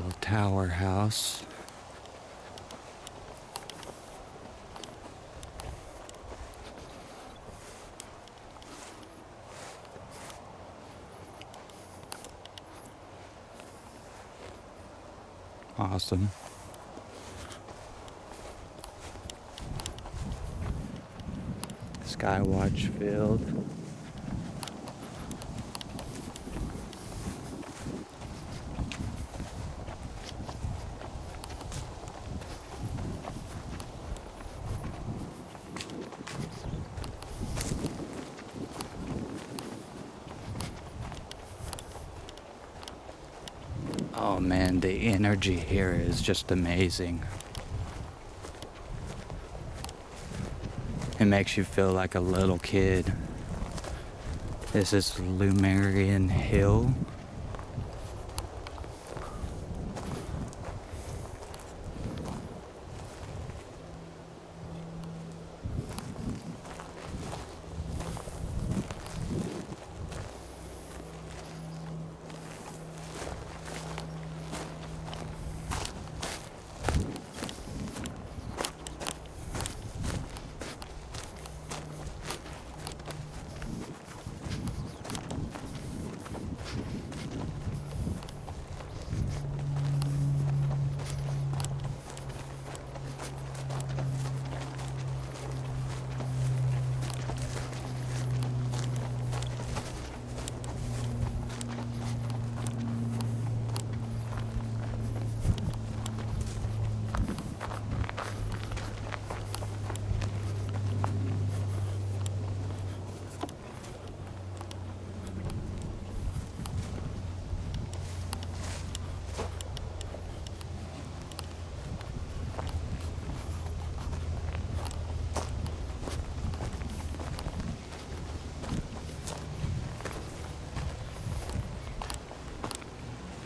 little tower house. Awesome. Skywatch field. Oh man, the energy here is just amazing. It makes you feel like a little kid. This is Lumerian Hill.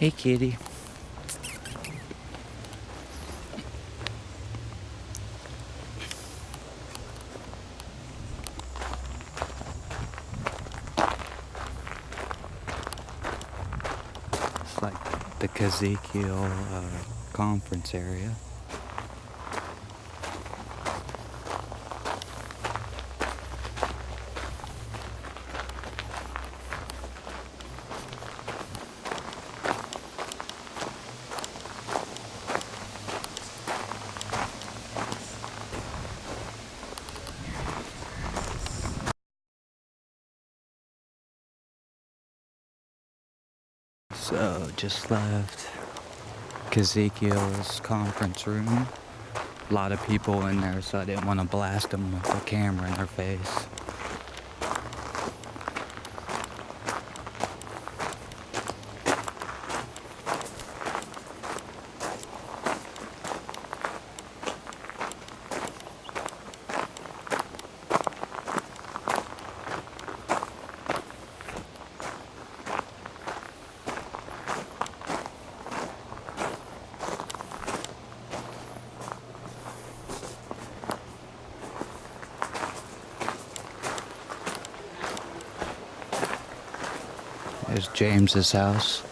Hey kitty. It's like the Ezekiel conference area. So, just left Ezekiel's conference room. A lot of people in there, so I didn't want to blast them with the camera in their face. There's James's house.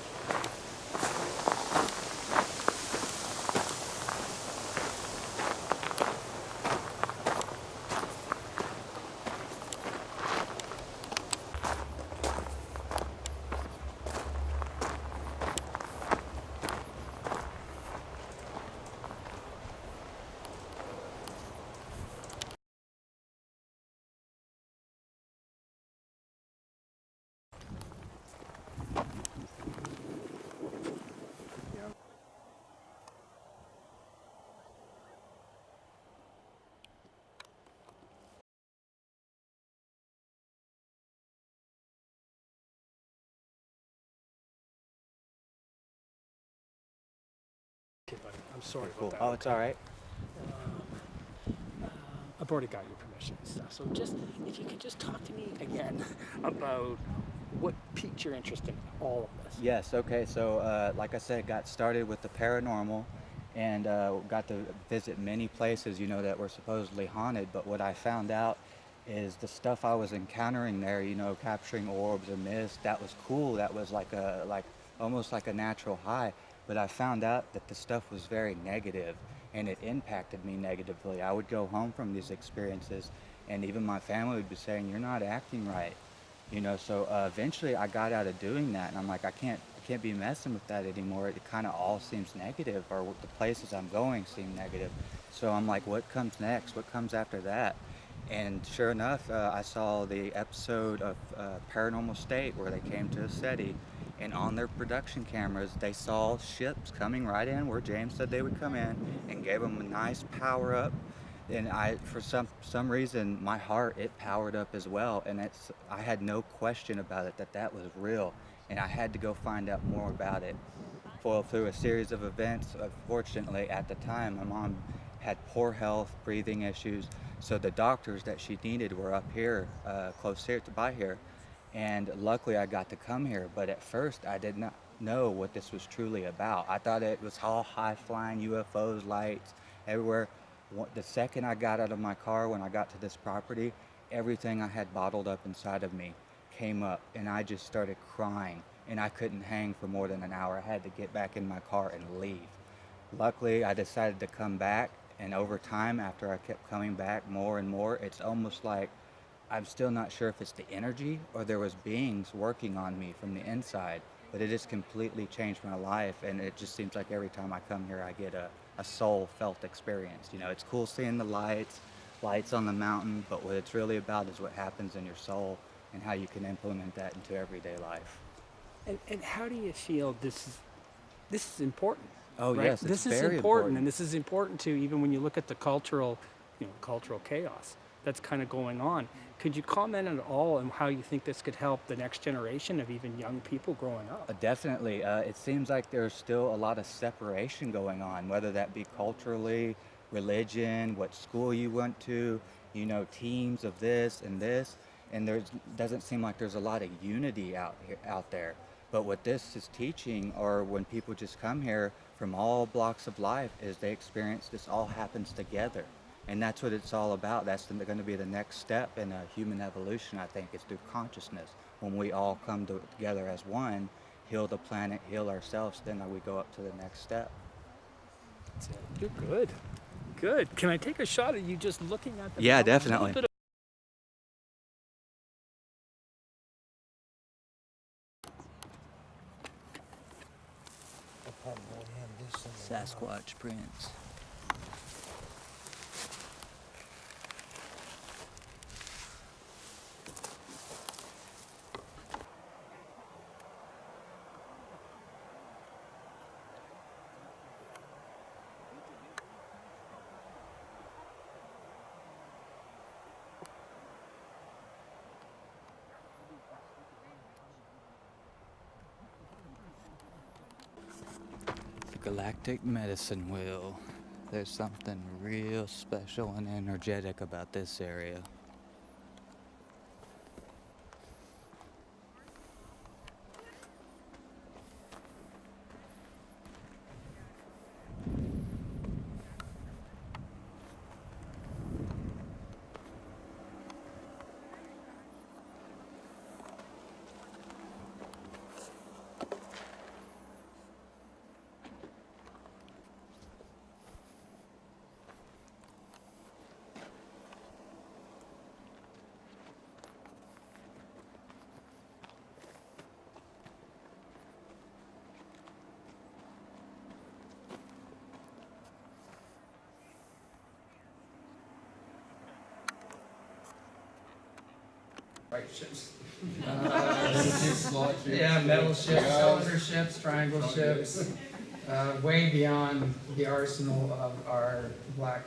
Okay, buddy. I'm sorry Cool. about that. Oh, it's all right. I've already got your permission and stuff. So just, if you could just talk to me again about what piqued your interest in all of this. Yes, okay. So, like I said, got started with the paranormal and got to visit many places, you know, that were supposedly haunted. But what I found out is the stuff I was encountering there, you know, capturing orbs and mist, that was cool. That was like almost like a natural high. but I found out that the stuff was very negative and it impacted me negatively. I would go home from these experiences and even my family would be saying, "You're not acting right." So eventually I got out of doing that and I'm like, I can't be messing with that anymore. It kind of all seems negative, or the places I'm going seem negative. So I'm like, what comes next? What comes after that? And sure enough, I saw the episode of Paranormal State where they came to ECETI, and on their production cameras, they saw ships coming right in where James said they would come in, and gave them a nice power up. And for some reason, my heart, it powered up as well, and I had no question about it that was real, and I had to go find out more about it. Well, through a series of events, unfortunately, at the time, my mom had poor health, breathing issues, so the doctors that she needed were up here, close here to by here, and luckily I got to come here. But at first, I did not know what this was truly about. I thought it was all high-flying UFOs, lights everywhere. The second I got out of my car, when I got to this property, everything I had bottled up inside of me came up, and I just started crying, and I couldn't hang for more than an hour. I had to get back in my car and leave. Luckily, I decided to come back, and over time, after I kept coming back more and more, it's almost like I'm still not sure if it's the energy or there was beings working on me from the inside, but it just completely changed my life, and it just seems like every time I come here, I get a soul felt experience. It's cool seeing the lights on the mountain, but what it's really about is what happens in your soul and how you can implement that into everyday life. And how do you feel this is important? Oh right? yes, it's This is very important, and important. this is important too, even when you look at the cultural chaos that's kind of going on. Could you comment at all on how you think this could help the next generation of even young people growing up? Definitely. It seems like there's still a lot of separation going on, whether that be culturally, religion, what school you went to, teams of this, and there doesn't seem like there's a lot of unity out there. But what this is teaching, or when people just come here from all blocks of life, is they experience this all happens together. And that's what it's all about. That's going to be the next step in human evolution, I think, is through consciousness. When we all come together as one, heal the planet, heal ourselves, then we go up to the next step. That's it. You're good. Good. Can I take a shot at you just looking at the Yeah, mountain? A little definitely. bit of Sasquatch prints. The Galactic Medicine Wheel. There's something real special and energetic about this area. Right ships. Yeah, metal ships, cylinder ships, triangle ships, way beyond the arsenal of our black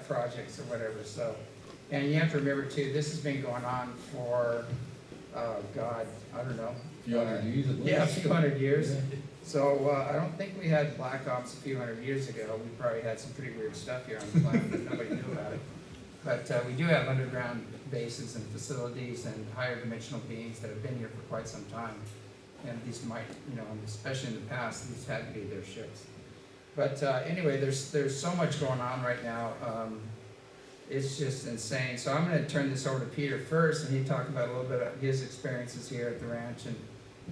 projects or whatever. So, and you have to remember too, this has been going on for, God, I don't know. A few hundred years at least. Yeah, a few hundred years. So I don't think we had black ops a few hundred years ago. We probably had some pretty weird stuff here on the planet that nobody knew about it. But we do have underground bases and facilities and higher dimensional beings that have been here for quite some time. And these might, especially in the past, these had to be their ships. But anyway, there's so much going on right now. It's just insane. So I'm going to turn this over to Peter first, and he talk about a little bit of his experiences here at the ranch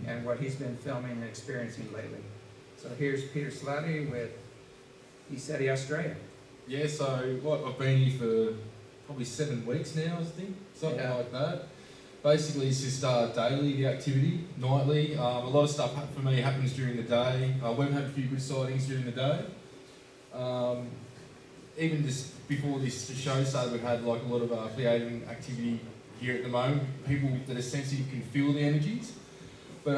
and what he's been filming and experiencing lately. So here's Peter Slattery with ECETI Australia. Yeah, so what, I've been here for probably 7 weeks now, I think, something Yeah. like that. Basically, it's just daily, the activity, nightly. A lot of stuff for me happens during the day. We've had a few good sightings during the day. Even just before this show started, we've had like a lot of creative activity here at the moment. People that are sensitive can feel the energies. But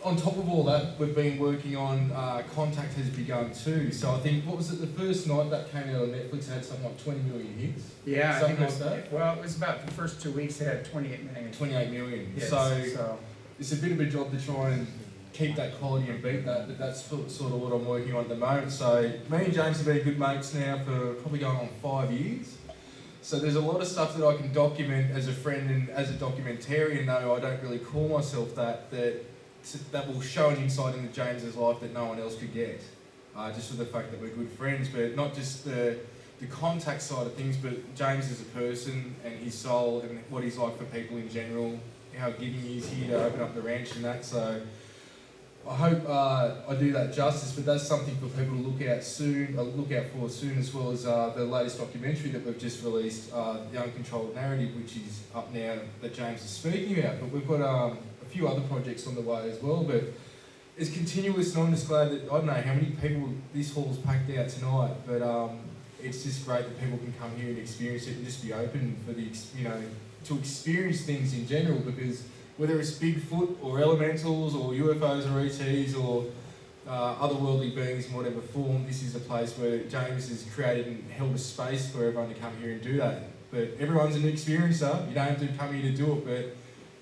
on top of all that, we've been working on Contact has begun too. So I think, what was it, the first night that came out on Netflix had something like 20 million hits? Yeah, Something I think it was, like that? well, it was about the first 2 weeks, they had 28 million 28 million. hits. So it's a bit of a job to try and keep that quality and beat that, but that's sort of what I'm working on at the moment. So me and James have been good mates now for probably going on 5 years. So there's a lot of stuff that I can document as a friend and as a documentarian, though I don't really call myself that will show an insight into James's life that no one else could get. Just for the fact that we're good friends, but not just the contact side of things, but James as a person and his soul and what he's like for people in general, how giving he is here to open up the ranch and that. So I hope I do that justice, but that's something for people to look out for soon, as well as the latest documentary that we've just released, The Uncontrolled Narrative, which is up now that James is speaking about. But we've got a few other projects on the way as well, but it's continuous, and I'm just glad that, I don't know how many people this hall's packed out tonight, but it's just great that people can come here and experience it and just be open for to experience things in general, because whether it's Bigfoot or elementals or UFOs or ETs or otherworldly beings in whatever form, this is a place where James has created and held a space for everyone to come here and do that. But everyone's an experiencer, you don't have to come here to do it, but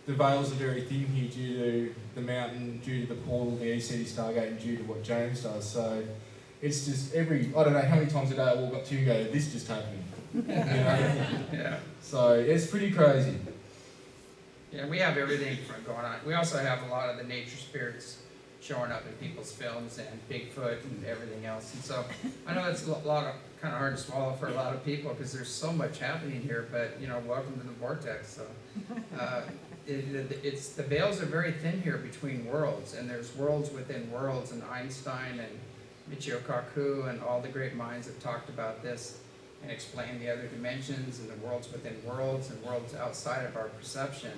the veils are very thin here due to the mountain, due to the portal, the ECETI Stargate, and due to what James does. So it's just I don't know how many times a day I walk up to you and go, this just happened. You know? Yeah. So it's pretty crazy. Yeah, we have everything from going on. We also have a lot of the nature spirits showing up in people's films and Bigfoot and everything else. And so I know it's kind of hard to swallow for a lot of people because there's so much happening here, but welcome to the vortex. So it's the veils are very thin here between worlds, and there's worlds within worlds, and Einstein and Michio Kaku and all the great minds have talked about this and explained the other dimensions and the worlds within worlds and worlds outside of our perception.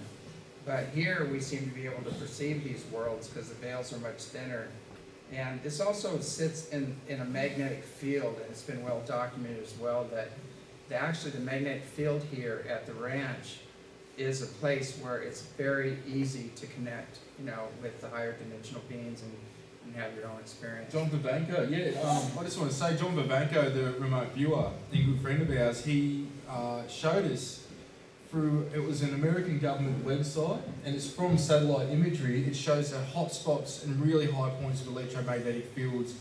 But here we seem to be able to perceive these worlds because the veils are much thinner. And this also sits in a magnetic field, and it's been well documented as well that actually the magnetic field here at the ranch is a place where it's very easy to connect, with the higher dimensional beings and have your own experience. John Babanko, I just want to say, John Babanko, the remote viewer, a good friend of ours, he showed us it was an American government website, and it's from satellite imagery. It shows the hot spots and really high points of electromagnetic fields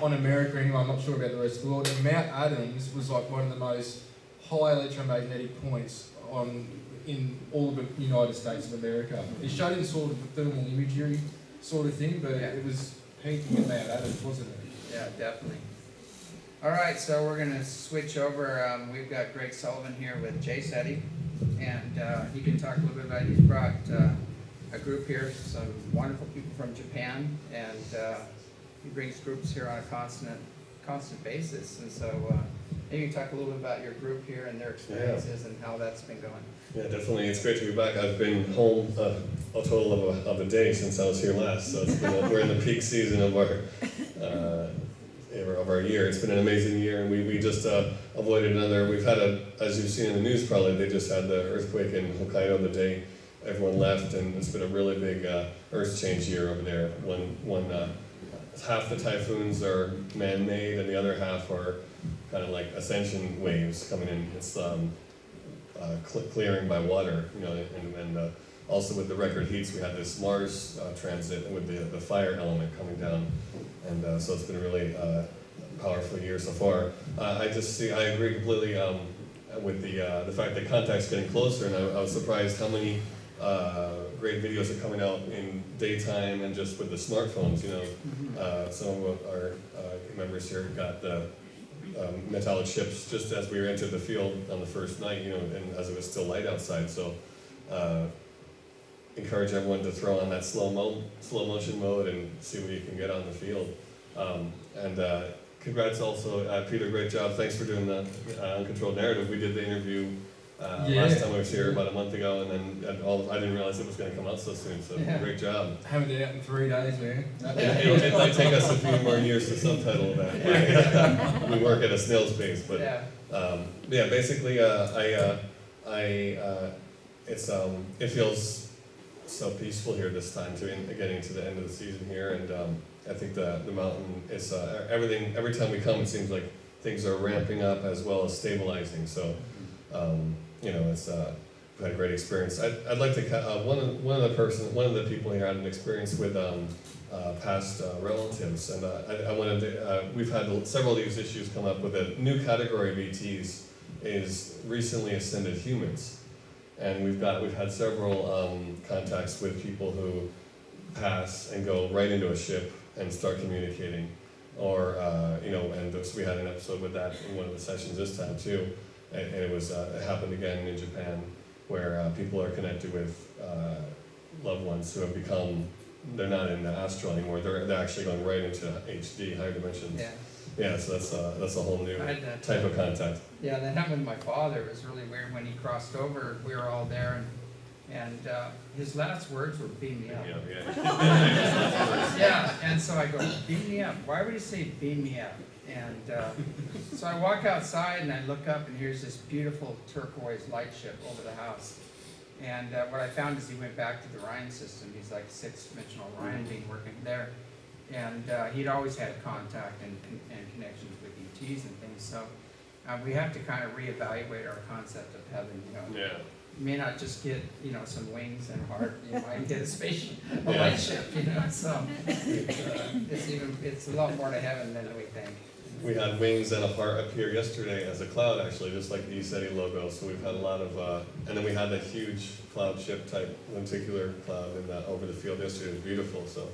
on America anyway. I'm not sure about the rest of the world. And Mount Adams was like one of the most high electromagnetic points in all of the United States of America. It showed in sort of the thermal imagery sort of thing, but it was peaking at Mount Adams, wasn't it? Yeah, definitely. All right, so we're going to switch over. We've got Greg Sullivan here with ECETI, and he can talk a little bit about. He's brought a group here, some wonderful people from Japan, and he brings groups here on a constant basis. And so maybe you can talk a little bit about your group here and their experiences and how that's been going. Yeah, definitely. It's great to be back. I've been home a total of a day since I was here last, so we're in the peak season of our year. It's been an amazing year, and we just avoided we've had as you've seen in the news probably, they just had the earthquake in Hokkaido the day everyone left, and it's been a really big earth change year over there. Half the typhoons are man-made, and the other half are kind of like ascension waves coming in. It's clearing by water, and also with the record heats, we had this Mars transit with the fire element coming down, and so it's been a really powerful year so far. I agree completely with the fact that contact's getting closer, and I was surprised how many great videos are coming out in daytime and just with the smartphones. Some of our members here got the metallic ships just as we entered the field on the first night, and as it was still light outside. So encourage everyone to throw on that slow motion mode and see what you can get on the field. Congrats also, Peter, great job. Thanks for doing the uncontrolled narrative. We did the interview last time I was here about a month ago, and then I didn't realize it was going to come out so soon, so great job. Having it out in 3 days, man. It might take us a few more years to subtitle that. We work at a snail's pace, but basically, it feels so peaceful here this time, getting to the end of the season here, and I think the mountain is everything. Every time we come, it seems like things are ramping up as well as stabilizing. So, it's we've had a great experience. I'd like to one of the people here had an experience with past relatives, and I wanted to, we've had several of these issues come up with a new category of ETs is recently ascended humans, and we've had several contacts with people who pass and go right into a ship and start communicating, or so we had an episode with that in one of the sessions this time too, and it was it happened again in Japan, where people are connected with loved ones who have become, they're not in the astral anymore, they're actually going right into HD, higher dimensions. Yeah, so that's a whole new type of contact. Yeah, that happened with my father. It was really weird when he crossed over. We were all there, and his last words were "beam me up." Yeah, and so I go, "Beam me up." Why would he say "beam me up"? And so I walk outside and I look up, and here's this beautiful turquoise lightship over the house. And what I found is he went back to the Ryan system. He's like 6-dimensional Ryan being working there. And he'd always had contact and connections with ETs and things. So we have to kind of reevaluate our concept of heaven. Yeah. You may not just get some wings and a heart. You might get a lightship. So it's a lot more to heaven than we think. We had wings and a heart appear yesterday as a cloud, actually, just like the ECETI logo. So we've had a lot of, and then we had that huge cloud ship type lenticular cloud over the field yesterday. It was beautiful. So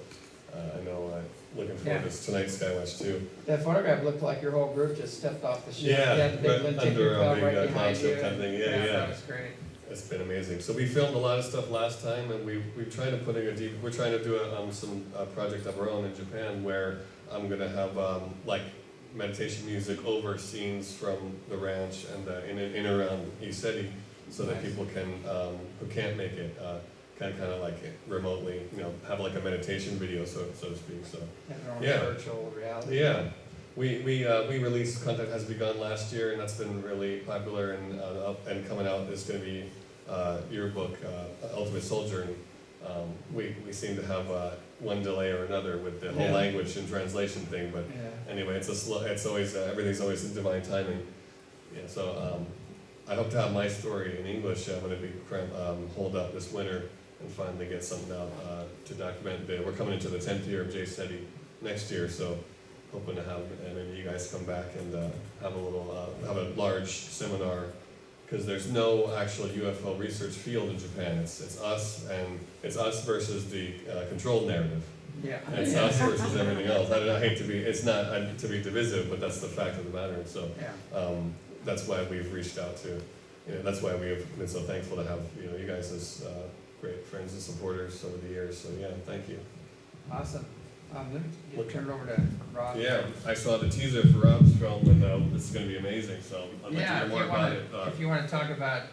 I know looking forward to tonight's Skywatch too. That photograph looked like your whole group just stepped off the ship. Yeah, The big lenticular under a cloud big cloud ship kind of thing. Yeah. That was great. It's been amazing. So we filmed a lot of stuff last time, and we're trying to do some project of our own in Japan, where I'm gonna have meditation music over scenes from the ranch and in and around ECETI, so that people can who can't make it kind of like remotely, have like a meditation video, so to speak. So Virtual reality. yeah. We released Contact Has Begun last year, and that's been really popular, and coming out is going to be your book, Ultimate Soul Journey. We seem to have one delay or another with the whole language and translation thing, but anyway, it's always everything's always in divine timing. Yeah, so I hope to have my story in English. I'm going to be holed up this winter and finally get something out to document. We're coming into the 10th year of JSETI next year, so hoping to have maybe you guys come back and have a large seminar, because there's no actual UFO research field in Japan. It's us versus the controlled narrative. Yeah. And it's us versus everything else. I hate to be, it's not to be divisive, but that's the fact of the matter. And so that's why we've reached out to, that's why we have been so thankful to have you guys as great friends and supporters over the years. So yeah, thank you. Awesome. Let me turn it over to Rob. Yeah, I saw the teaser for Rob's film, and this is going to be amazing. So I'd like to hear more about it. If you want to talk about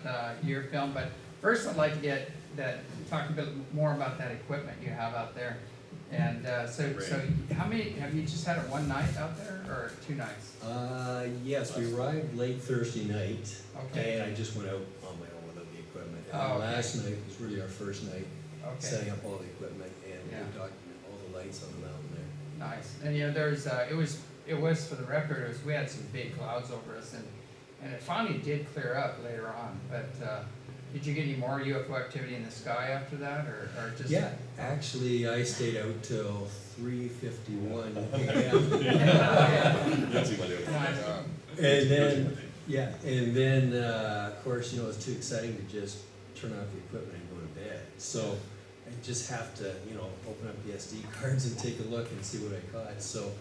your film, but first I'd like to talk a bit more about that equipment you have out there. And so how many have you just had it one night out there, or 2 nights? Yes, we arrived late Thursday night, Okay. and I just went out on my own without the equipment. And last night was really our first night setting up all the equipment, and we document all the lights on the mountain there. Nice. And there's it was for the record, we had some big clouds over us, and it finally did clear up later on. But did you get any more UFO activity in the sky after that, or just? Yeah, actually, I stayed out till 3:51 a.m. And then of course, it's too exciting to just turn off the equipment and go to bed. So I just have to, open up the SD cards and take a look and see what I caught. So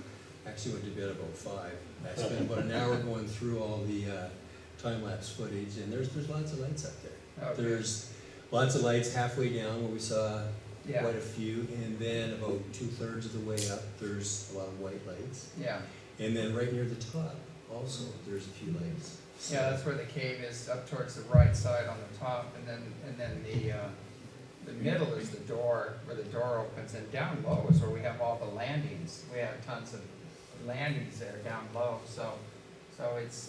I actually went to bed about 5. I spent about an hour going through all the time-lapse footage, and there's lots of lights up there. Okay. There's lots of lights halfway down where we saw Yeah, quite a few, and then about 2/3 of the way up, there's a lot of white lights. yeah. And then right near the top, also, there's a few lights. So- Yeah, that's where the cave is, up towards the right side on the top, and then the middle is the door, where the door opens, and down low is where we have all the landings. We have tons of landings there down low, so it's,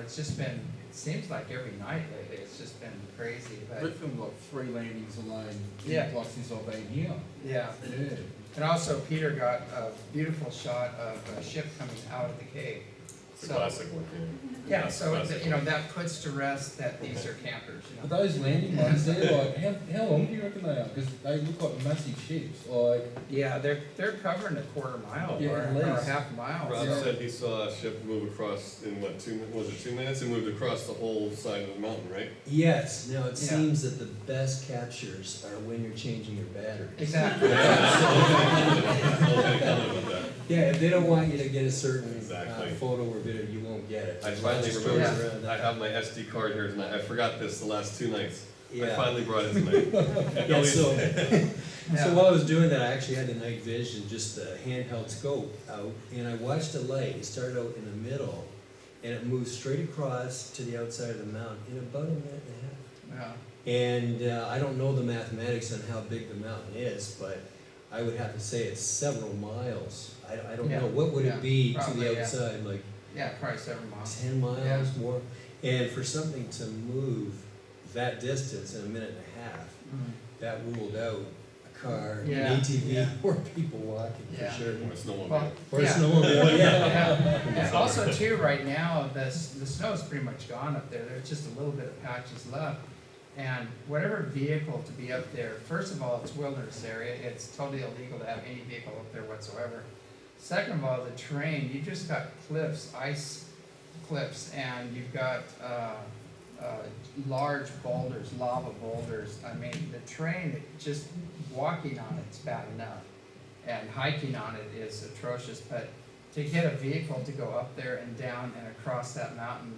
it's just been, it seems like every night lately, it's just been crazy, but, We've filmed like 3 landings alone, Yeah. like since I've been here. yeah. Yeah. And also Peter got a beautiful shot of a ship coming out of the cave. It's a So- classic one, Yeah, so, Classic. that puts to rest that these are campers, But those landing ones, they're like, how long do you reckon they are? Because they look like massive ships, like, Yeah, they're covering a quarter mile Yeah, or at a least. half mile. Rob so- said he saw a ship move across in what, 2 minutes? It moved across the whole side of the mountain, right? Yes, now it Yeah. seems that the best captures are when you're changing your batteries. Exactly. I was gonna comment about that. Yeah, if they don't want you to get a certain Exactly. photo or video, you won't get it. I There's finally lots of remembered, stories around I that. have my SD card here tonight. I forgot this the last 2 nights. I Yeah. finally brought it tonight. Yeah, so, Yeah. so while I was doing that, I actually had the night vision, just the handheld scope out, and I watched a light. It started out in the middle, and it moved straight across to the outside of the mountain in about a minute and a half. Yeah. And I don't know the mathematics on how big the mountain is, but I would have to say it's several miles. I don't Yeah, know, what would yeah, it be to probably, the yeah. outside, like Yeah, probably 7 miles. 10 miles Yeah. more? And for something to move that distance in a minute and a half, Mhm. that ruled out a car, Yeah, an ATV, yeah. or people walking Yeah. for sure. Or a snowmobile. Well, Or a yeah. snowmobile, yeah. Yeah. And also too, right now, the snow's pretty much gone up there. There's just a little bit of patches left. And whatever vehicle to be up there, first of all, it's wilderness area. It's totally illegal to have any vehicle up there whatsoever. Second of all, the terrain, you just got cliffs, ice cliffs, and you've got large boulders, lava boulders. I mean, the terrain, just walking on it's bad enough. And hiking on it is atrocious, but to get a vehicle to go up there and down and across that mountain,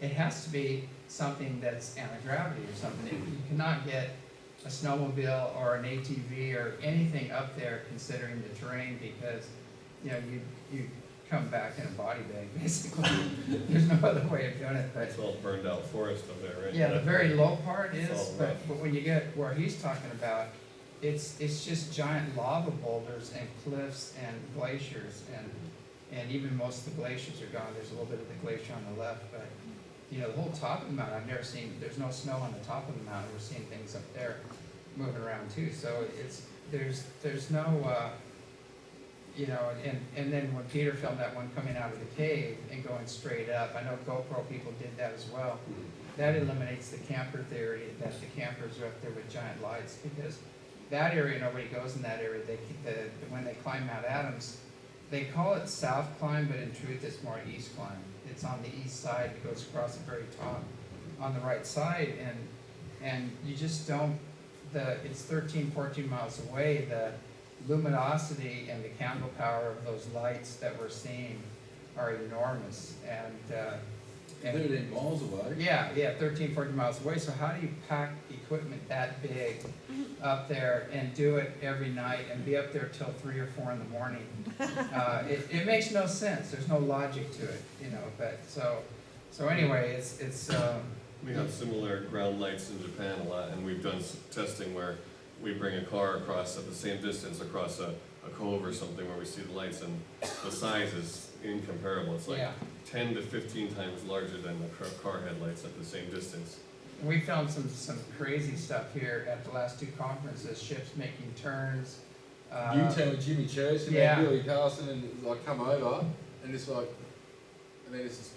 it has to be something that's anti-gravity or something. You cannot get a snowmobile or an ATV or anything up there considering the terrain because, you come back in a body bag, basically. There's no other way of doing it, but, It's all burned out forest up there, right? yeah, the very low part It's is, all but, rough. but when you get where he's talking about, it's just giant lava boulders and cliffs and glaciers and even most of the glaciers are gone. There's a little bit of the glacier on the left, but, the whole top of the mountain, I've never seen, there's no snow on the top of the mountain. We're seeing things up there moving around too, so there's no, and then when Peter filmed that one coming out of the cave and going straight up, I know GoPro people did that as well. That eliminates the camper theory that the campers are up there with giant lights because that area, nobody goes in that area. When they climb Mount Adams, they call it south climb, but in truth it's more east climb. It's on the east side, it goes across the very top on the right side, and you just don't, it's 13, 14 miles away. The luminosity and the candle power of those lights that we're seeing are enormous, and 13 miles away. yeah, 13, 14 miles away. So how do you pack equipment that big up there and do it every night and be up there till 3 or 4 in the morning? It makes no sense. There's no logic to it, but so anyway, it's We have similar ground lights in Japan a lot, and we've done testing where we bring a car across at the same distance across a cove or something where we see the lights, and the size is incomparable. It's like yeah. 10 to 15 times larger than the car headlights at the same distance. We found some crazy stuff here at the last 2 conferences, ships making turns. U-turn with Jimmy Church and yeah. then Billy Carson and like come over and it's like, and then it's just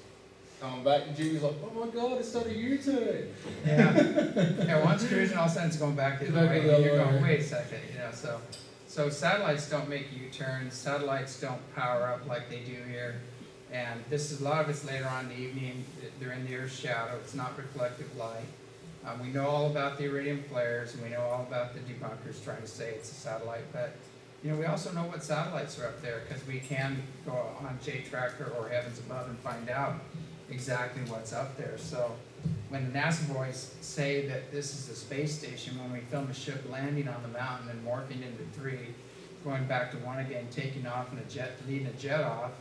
coming back and Jimmy's like, oh my God, it's not a U-turn. Yeah, one's cruising, all of a sudden it's going back the other Back way, the and you're other going, way. wait a second, so satellites don't make U-turns, satellites don't power up like they do here, and a lot of it's later on in the evening, they're in the Earth's shadow, it's not reflective light. We know all about the iridium flares, and we know all about the debunkers trying to say it's a satellite, but we also know what satellites are up there, because we can go on J-Tracker or Heavens Above and find out exactly what's up there. So when the NASA boys say that this is a space station, when we film a ship landing on the mountain and morphing into three, going back to one again, taking off in a jet, leading a jet off,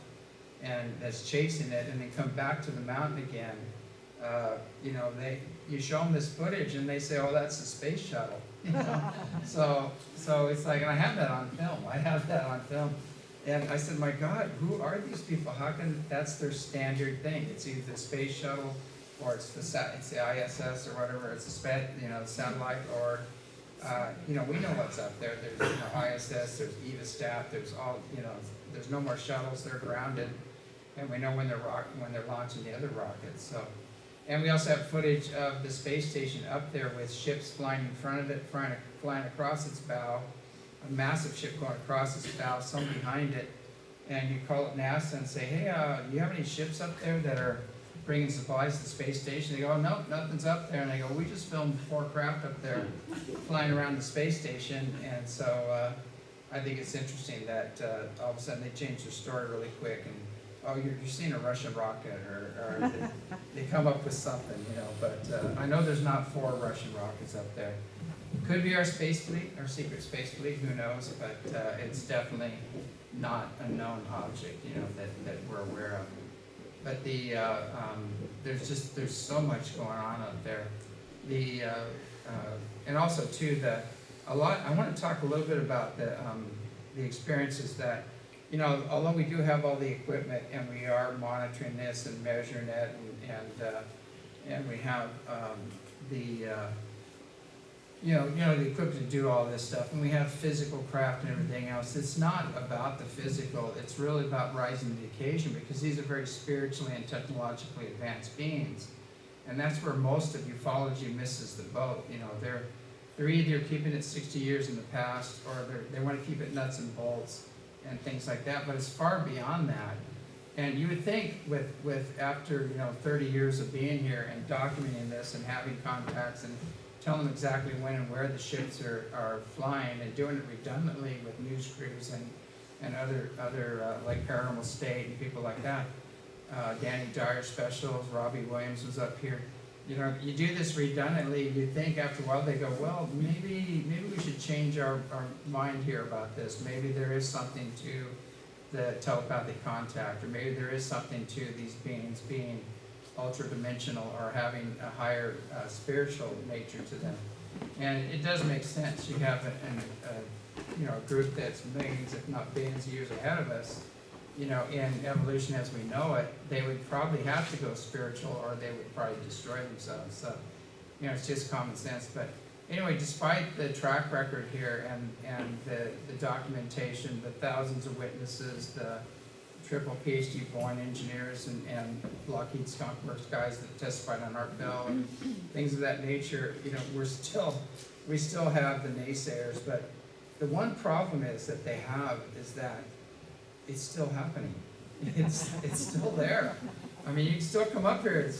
and that's chasing it, and then come back to the mountain again, you know, you show them this footage and they say, oh, that's the space shuttle. You know? So it's like, and I have that on film. And I said, my God, who are these people? How can, that's their standard thing. It's either the space shuttle, or it's the ISS or whatever, it's the the satellite, or, you know, we know what's up there. There's, you know, ISS, there's EVASTAT, there's all, you know, there's no more shuttles, they're grounded. And we know when they're launching the other rockets, so. And we also have footage of the space station up there with ships flying in front of it, flying across its bow, a massive ship going across its bow, some behind it, and you call it NASA and say, hey, do you have any ships up there that are bringing supplies to the space station? They go, oh, no, nothing's up there. And they go, we just filmed 4 craft up there flying around the space station. And so I think it's interesting that all of a sudden they change their story really quick, and oh, you're seeing a Russian rocket, or they come up with something, you know. But I know there's not 4 Russian rockets up there. Could be our space fleet, our secret space fleet, who knows, but it's definitely not a known object, you know, that we're aware of. But there's so much going on up there. And also too, I want to talk a little bit about the experiences that, you know, although we do have all the equipment and we are monitoring this and measuring it, and we have the equipment to do all this stuff, and we have physical craft and everything else. It's not about the physical, it's really about rising to the occasion, because these are very spiritually and technologically advanced beings. And that's where most of ufology misses the boat. You know, they're either keeping it 60 years in the past, or they want to keep it nuts and bolts and things like that, but it's far beyond that. And you would think with after 30 years of being here and documenting this and having contacts and telling them exactly when and where the ships are flying, and doing it redundantly with news crews and other like Paranormal State and people like that. Danny Dyer Specials, Robbie Williams was up here. You know, you do this redundantly, you think after a while they go, well, maybe we should change our mind here about this. Maybe there is something to the telepathic contact, or maybe there is something to these beings being ultra-dimensional or having a higher spiritual nature to them. And it does make sense. You have a group that's millions, if not billions of years ahead of us. You know, in evolution as we know it, they would probably have to go spiritual, or they would probably destroy themselves. So, you know, it's just common sense. But anyway, despite the track record here and the documentation, the thousands of witnesses, the triple PhD born engineers and Lockheed Skunk Works guys that testified on our bill and things of that nature, you know, we still have the naysayers. But the one problem that they have is that it's still happening. It's still there. I mean, you can still come up here. It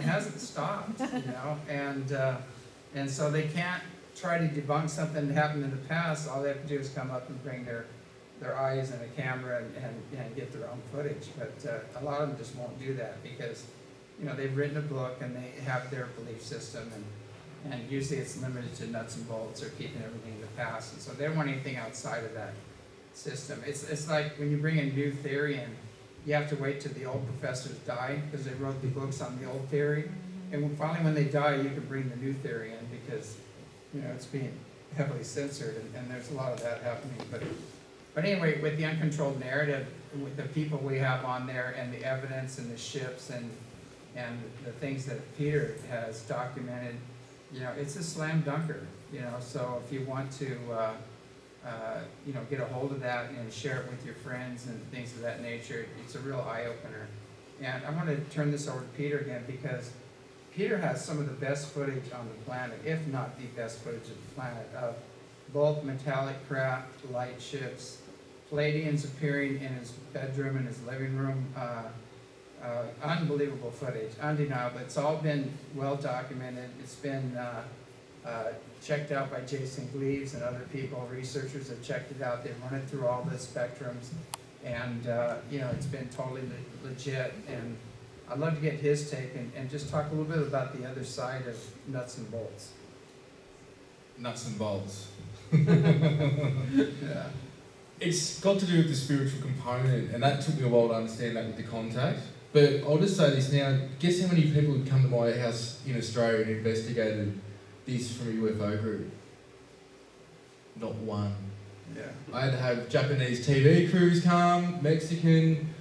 hasn't stopped, you know. And so they can't try to debunk something that happened in the past. All they have to do is come up and bring their eyes and a camera and get their own footage. But a lot of them just won't do that, because, you know, they've written a book and they have their belief system, and usually it's limited to nuts and bolts or keeping everything in the past. And so they don't want anything outside of that system. It's like when you bring a new theory in, you have to wait till the old professors die, because they wrote the books on the old theory. And finally when they die, you can bring the new theory in, because, you know, it's being heavily censored, and there's a lot of that happening. But anyway, with the uncontrolled narrative, with the people we have on there and the evidence and the ships and the things that Peter has documented, you know, it's a slam dunker, you know. So if you want to get a hold of that and share it with your friends and things of that nature, it's a real eye-opener. And I want to turn this over to Peter again, because Peter has some of the best footage on the planet, if not the best footage of the planet, of both metallic craft, light ships, Palladians appearing in his bedroom, in his living room. Unbelievable footage, undeniable. It's all been well documented. It's been checked out by Jason Gleaves and other people. Researchers have checked it out. They've run it through all the spectrums, and you know, it's been totally legit. I'd love to get his take and just talk a little bit about the other side of nuts and bolts. Nuts and bolts. Yeah. It's got to do with the spiritual component, and that took me a while to understand that with the contact. But I'll just say this now, guess how many people would come to my house in Australia and investigated this from a UFO group? Not one. Yeah. I had to have Japanese TV crews come, Mexican,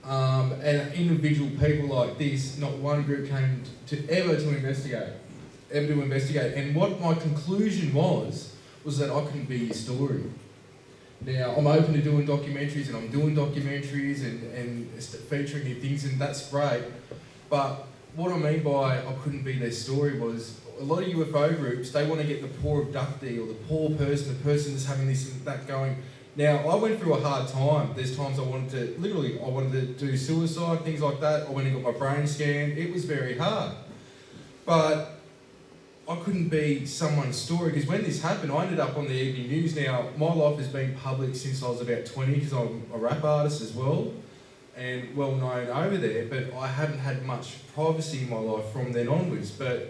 and individual people like this. Not one group came to investigate. And what my conclusion was that I couldn't be your story. Now, I'm open to doing documentaries, and I'm doing documentaries and featuring new things, and that's great. But what I mean by I couldn't be their story was a lot of UFO groups, they want to get the poor abductee or the poor person, the person that's having this and that going. Now, I went through a hard time. There's times I wanted to do suicide, things like that. I went and got my brain scanned. It was very hard. But I couldn't be someone's story, because when this happened, I ended up on the evening news. Now, my life has been public since I was about 20, because I'm a rap artist as well, and well known over there, but I haven't had much privacy in my life from then onwards. But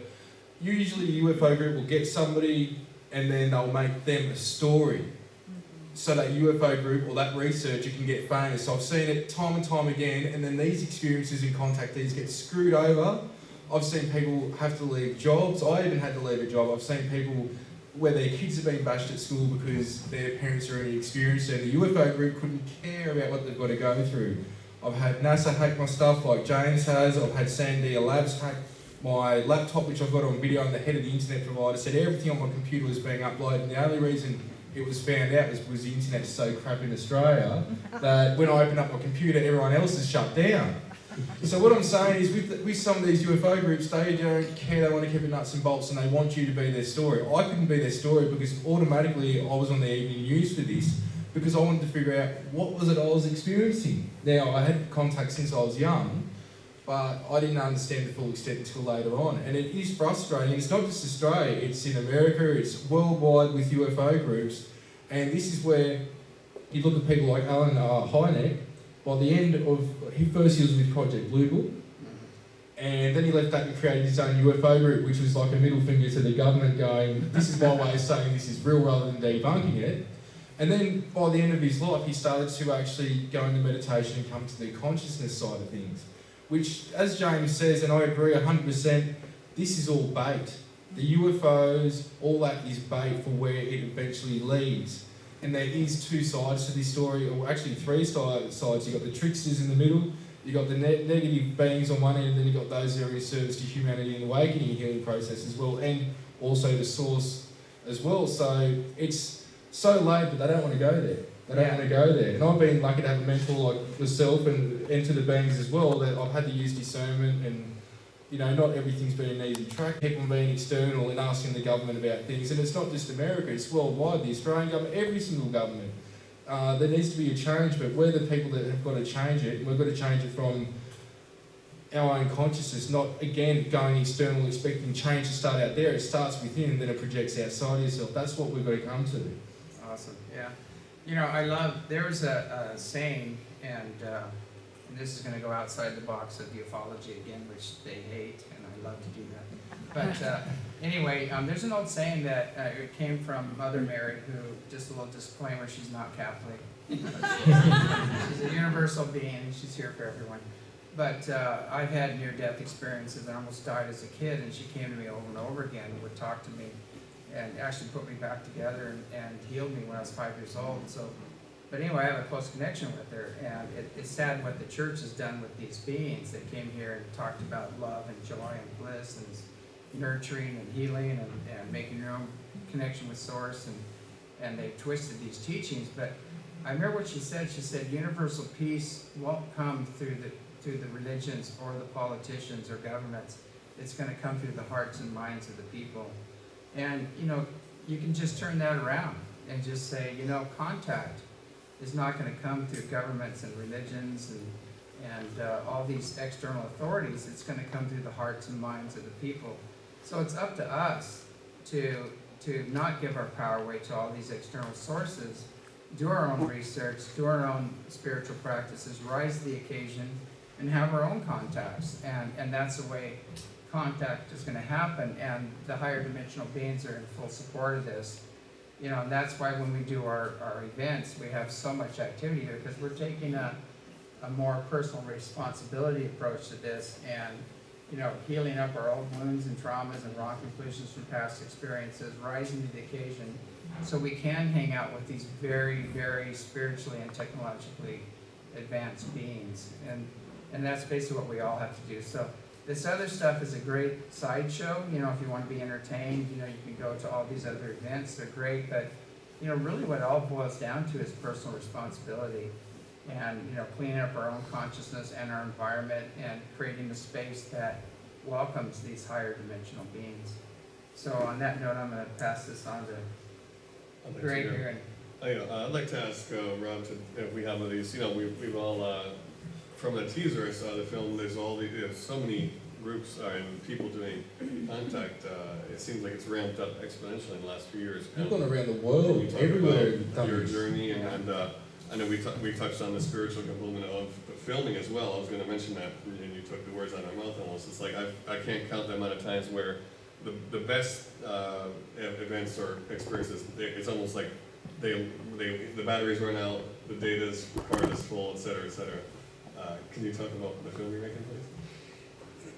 usually a UFO group will get somebody and then they'll make them a story, so that UFO group or that researcher can get famous. So I've seen it time and time again, and then these experiences and contactees get screwed over. I've seen people have to leave jobs. I even had to leave a job. I've seen people where their kids have been bashed at school because their parents are already experienced it. The UFO group couldn't care about what they've got to go through. I've had NASA hack my stuff like James has. I've had Sandia Labs hack my laptop, which I've got on video, and the head of the internet provider said everything on my computer was being uploaded. And the only reason it was found out was the internet's so crap in Australia that when I open up my computer, everyone else is shut down. So what I'm saying is with some of these UFO groups, they don't care, they want to keep it nuts and bolts, and they want you to be their story. I couldn't be their story because automatically I was on the evening news for this, because I wanted to figure out what was it I was experiencing. Now, I had contact since I was young, but I didn't understand the full extent until later on. And it is frustrating. It's not just Australia, it's in America, it's worldwide with UFO groups. And this is where you look at people like Alan Hynek. By the end of, he was with Project Blue Book, and then he left that and created his own UFO group, which was like a middle finger to the government going, this is my way of saying this is real rather than debunking it. And then by the end of his life, he started to actually go into meditation and come to the consciousness side of things, which, as James says, and I agree 100%, this is all bait. The UFOs, all that is bait for where it eventually leads. And there is two sides to this story, or actually three sides. You've got the tricksters in the middle, you've got the negative beings on one end, and then you've got those that are in service to humanity and awakening and healing process as well, and also the source as well. So it's so late, but they don't want to go there. They don't want to go there. And I've been lucky to have a mentor like yourself and enter the beings as well, that I've had to use discernment, and you know, not everything's been an easy track. People being external and asking the government about things. And it's not just America, it's worldwide. The Australian government, every single government. There needs to be a change, but we're the people that have got to change it. And we've got to change it from our own consciousness, not, again, going external, expecting change to start out there. It starts within and then it projects outside of yourself. That's what we've got to come to. Awesome, yeah. You know, there was a saying, and this is going to go outside the box of ufology again, which they hate, and I love to do that. But anyway, there's an old saying that it came from Mother Mary, who, just a little disclaimer, she's not Catholic. She's a universal being, and she's here for everyone. But I've had near-death experiences. I almost died as a kid, and she came to me over and over again and would talk to me and actually put me back together and healed me when I was 5 years old. So. But anyway, I have a close connection with her, and it's sad what the church has done with these beings that came here and talked about love and joy and bliss and nurturing and healing and making your own connection with Source, and they twisted these teachings. But I remember what she said. She said universal peace won't come through the religions or the politicians or governments. It's going to come through the hearts and minds of the people. And, you know, you can just turn that around and just say, you know, contact is not going to come through governments and religions and all these external authorities. It's going to come through the hearts and minds of the people. So it's up to us to not give our power away to all these external sources, do our own research, do our own spiritual practices, rise to the occasion, and have our own contacts, and that's the way contact is going to happen, and the higher dimensional beings are in full support of this. You know, and that's why when we do our events, we have so much activity here, because we're taking a more personal responsibility approach to this, and, you know, healing up our old wounds and traumas and wrong conclusions from past experiences, rising to the occasion, so we can hang out with these very, very spiritually and technologically advanced beings. And that's basically what we all have to do. So this other stuff is a great sideshow. You know, if you want to be entertained, you know, you can go to all these other events. They're great, but, you know, really what it all boils down to is personal responsibility, and, you know, cleaning up our own consciousness and our environment, and creating a space that welcomes these higher dimensional beings. So on that note, I'm going to pass this on to I'd like Greg to, here. I'd like to ask Rob if we have one of these. You know, we've all from the teaser I saw the film. There's so many groups and people doing contact. It seems like it's ramped up exponentially in the last few years. We've gone around the Can world, you talk everywhere. about your journey, and I know we touched on the spiritual component of the filming as well. I was going to mention that, and you took the words out of my mouth almost. It's like I can't count the amount of times where the best events or experiences, it's almost like the batteries run out, the data's card is full, et cetera, et cetera. Can you talk about the film you're making,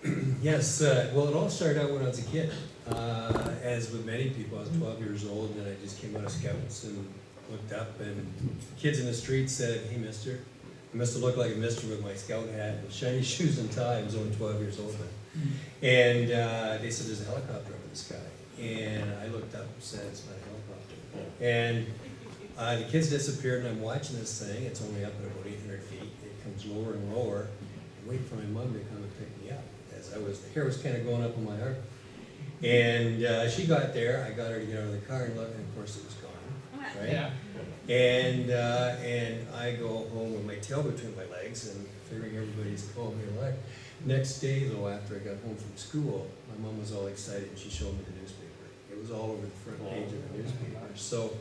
please? Yes, well, it all started out when I was a kid. As with many people, I was 12 years old, and I just came out of Scouts and looked up, and kids in the street said, "Hey, mister." I must have looked like a mister with my Scout hat and shiny shoes and tie. I was only 12 years old then. And they said, "There's a helicopter up in the sky." And I looked up and said, "It's not a helicopter." And the kids disappeared, and I'm watching this thing. It's only up at about 800 feet. It comes lower and lower. I wait for my mom to come and pick me up, as the hair was kind of going up on my arm. And she got there. I got her to get out of the car and look, and of course it was gone. Right? Yeah. And I go home with my tail between my legs and figuring everybody's calling me alive. Next day, though, after I got home from school, my mom was all excited and she showed me the newspaper. It was all over the front page of the newspaper. So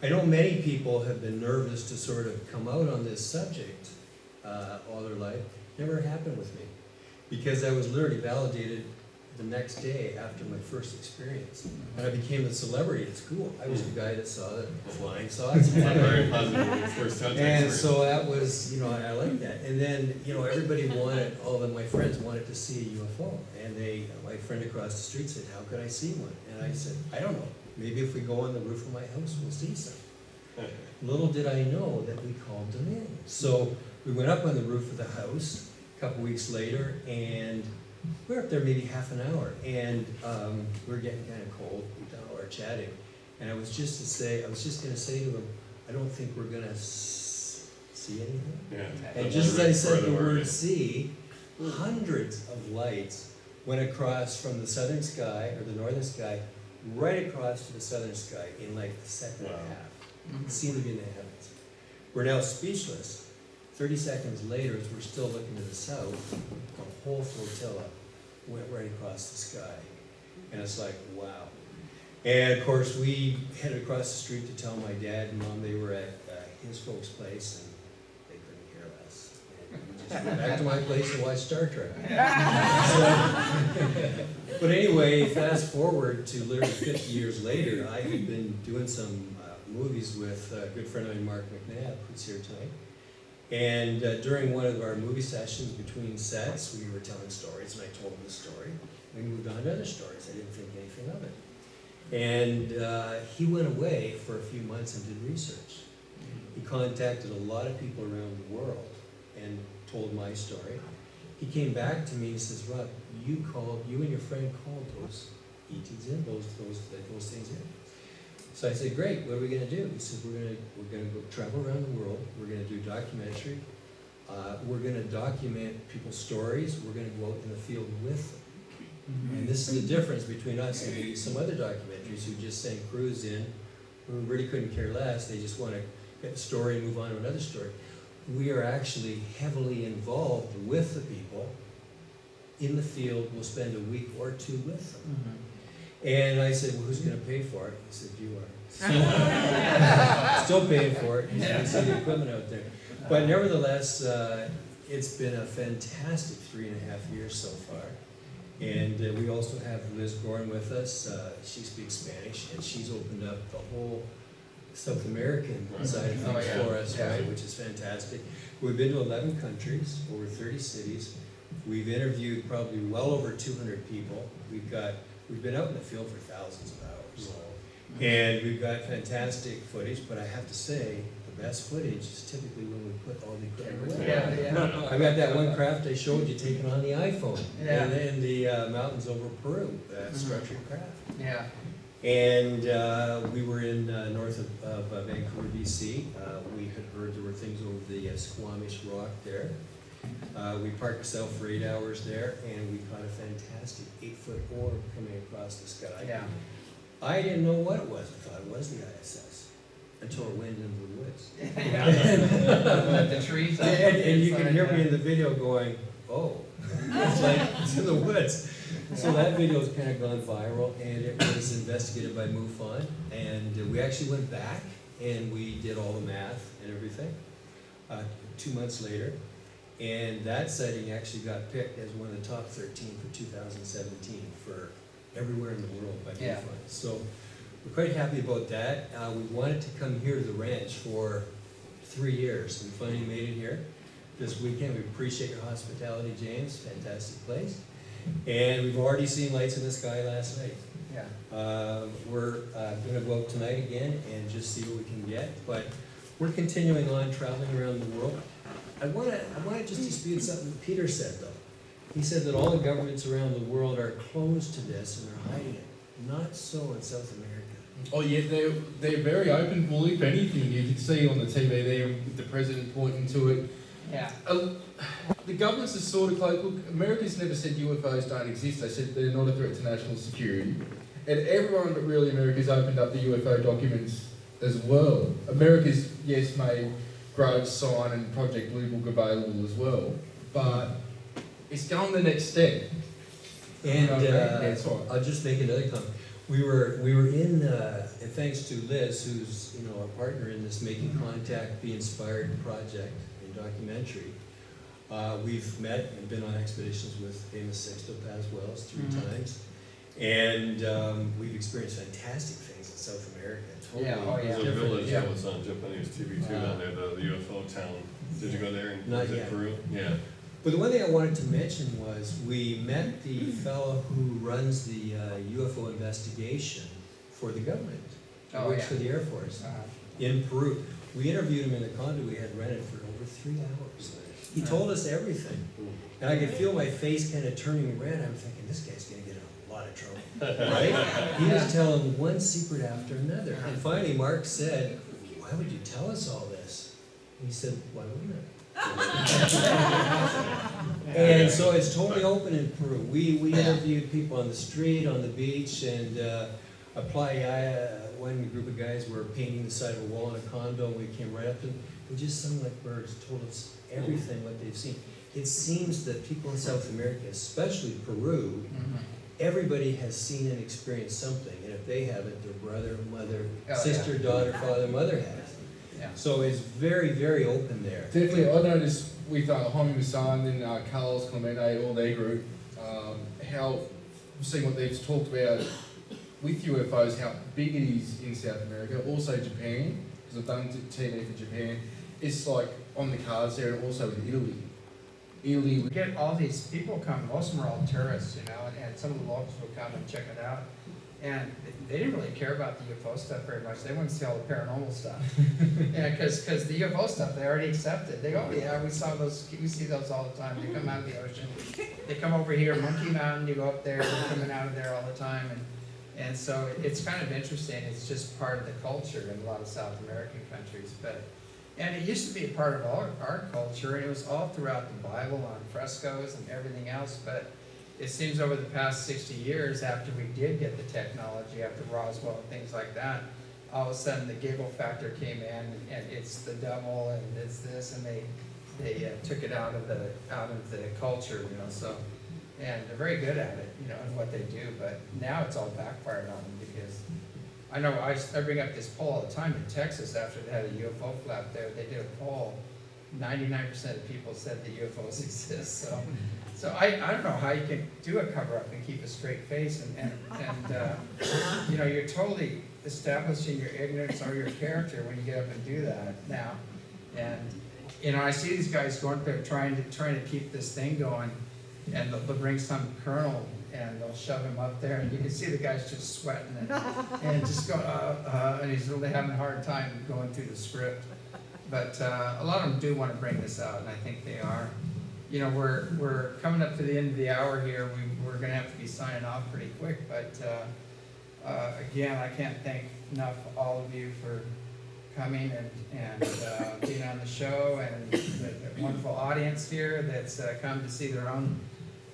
I know many people have been nervous to sort of come out on this subject all their life. Never happened with me, because I was literally validated the next day after my first experience. And I became a celebrity at school. I was the guy that saw the flying saucers. It's not very positive first contact And experience. so that was, you know, I like that. And then, you know, everybody wanted, all of my friends wanted to see a UFO. And my friend across the street said, "How could I see one?" And I said, "I don't know. Maybe if we go on the roof of my house, we'll see some." Little did I know that we called them in. So we went up on the roof of the house a couple weeks later, and we were up there maybe half an hour, and we were getting kind of cold. We were chatting, and I was just going to say to them, "I don't think we're going to see anything." Yeah. And just as I said the word yeah. "see," hundreds of lights went across from the southern sky, or the northern sky, right across to the southern sky in like the second Wow. half. Seen it in the heavens. We're now speechless. 30 seconds later, as we're still looking to the south, the whole flotilla went right across the sky. And it's like, wow. And of course, we headed across the street to tell my dad and mom they were at his folks' place, and they couldn't care less. And we just went back to my place and watched Star Trek. But anyway, fast forward to literally 50 years later, I had been doing some movies with a good friend of mine, Mark Mcnabb, who's here tonight. And during one of our movie sessions between sets, we were telling stories, and I told him the story. We moved on to other stories. I didn't think anything of it. And he went away for a few months and did research. He contacted a lot of people around the world and told my story. He came back to me and says, "Rob, you and your friend called those ETs in, those things in." So I said, "Great, what are we going to do?" He said, we're gonna go travel around the world. We're going to do documentary. We're going to document people's stories. We're going to go out in the field with them. And this is the difference between us and maybe some other documentaries who just send crews in who really couldn't care less. They just want to get the story and move on to another story. We are actually heavily involved with the people in the field. We'll spend a week or two with them. And I said, "Well, who's going to pay for it?" He said, "You are." Still paying for it. You can see the equipment out there. But nevertheless, it's been a fantastic 3.5 years so far. And we also have Liz Gorn with us. She speaks Spanish, and she's opened up the whole South American side of things for us, right, which is fantastic. We've been to 11 countries, over 30 cities. We've interviewed probably well over 200 people. We've been out in the field for thousands of hours. And we've got fantastic footage, but I have to say, the best footage is typically when we put all the equipment away. Yeah. I got that one craft I showed you taken on the iPhone. Yeah. And in the mountains over Peru, that structured craft. Yeah. And we were in north of Vancouver, BC. We had heard there were things over the Squamish Rock there. We parked ourselves for 8 hours there, and we caught a fantastic 8-foot orb coming across the sky. Yeah. I didn't know what it was. I thought it was the ISS until it went into the woods. The trees. And you can hear me in the video going, oh, it's like it's in the woods. So that video has kind of gone viral, and it was investigated by MUFON, and we actually went back and we did all the math and everything 2 months later, and that sighting actually got picked as one of the top 13 for 2017 for everywhere in the world by Yeah. MUFON. So we're quite happy about that. We wanted to come here to the ranch for 3 years. We finally made it here this weekend. We appreciate your hospitality, James. Fantastic place. And we've already seen lights in the sky last night. Yeah. We're going to go out tonight again and just see what we can get. But we're continuing on traveling around the world. I want to just dispute something that Peter said, though. He said that all the governments around the world are closed to this and they're hiding it. Not so in South America. Oh yeah, they're very open. Well, if anything, you can see on the TV there with the president pointing to it. Yeah. The governments are sort of close. Look, America's never said UFOs don't exist. They said they're not a threat to national security. And everyone but really America's opened up the UFO documents as well. America's, yes, made Groves sign and Project Blue Book available as well. But it's going the next step. And that's right. I'll just make another comment. We were in, and thanks to Liz, who's our partner in this Making Contact, Be Inspired project and documentary. We've met and been on expeditions with famous Sexto Paswells 3 times, and we've experienced fantastic things in South America. Totally Yeah, oh, yeah. There's a different. village Yeah. that was on Japanese TV too down there, the UFO town. Did you go there? Not Was it yet. Peru? Yeah. But the one thing I wanted to mention was we met the fellow who runs the UFO investigation for the government. He Oh, works yeah. for the Air Force Uh, in Peru. We interviewed him in the condo we had rented for over 3 hours. He told us everything. And I could feel my face kind of turning red. I'm thinking, this guy's going to get in a lot of trouble. Right? He was telling one secret after another. And finally, Mark said, why would you tell us all this? And he said, why wouldn't I? And so it's totally open in Peru. We interviewed people on the street, on the beach, and one group of guys were painting the side of a wall in a condo. We came right up to them and just sung like birds, told us everything what they've seen. It seems that people in South America, especially Peru, everybody has seen and experienced something, and if they haven't, their brother, mother, sister, daughter, father, mother has. Yeah. So it's very, very open there. Definitely, I noticed with Jaime Massan and Carlos Clemente, all their group, how, seeing what they've talked about with UFOs, how big it is in South America, also Japan, because I've done TV for Japan. It's like on the cards there, and also with Italy. We get all these people come, most of them are all tourists, and some of the locals will come and check it out. And they didn't really care about the UFO stuff very much. They wanted to see all the paranormal stuff. Yeah, because the UFO stuff they already accepted. They go, oh yeah, we see those all the time. They come out of the ocean. They come over here, Monkey Mountain, you go up there, they're coming out of there all the time. And so it's kind of interesting. It's just part of the culture in a lot of South American countries. And it used to be a part of our culture, and it was all throughout the Bible on frescoes and everything else. But it seems over the past 60 years, after we did get the technology, after Roswell and things like that, all of a sudden the giggle factor came in, and it's the devil, and it's this, and they took it out of the culture, So, and they're very good at it, in what they do. But now it's all backfired on them, because I know I bring up this poll all the time in Texas after they had a UFO flap there. They did a poll, 99% of people said that UFOs exist. So I don't know how you can do a cover-up and keep a straight face, and you know, you're totally establishing your ignorance or your character when you get up and do that now. And you know, I see these guys going up there trying to keep this thing going, and they'll bring some colonel and they'll shove him up there, and you can see the guy's just sweating and just going, and he's really having a hard time going through the script. But a lot of them do want to bring this out, and I think they are. You know, we're coming up to the end of the hour here. We're going to have to be signing off pretty quick, but again, I can't thank enough all of you for coming and being on the show, and the wonderful audience here that's come to see their own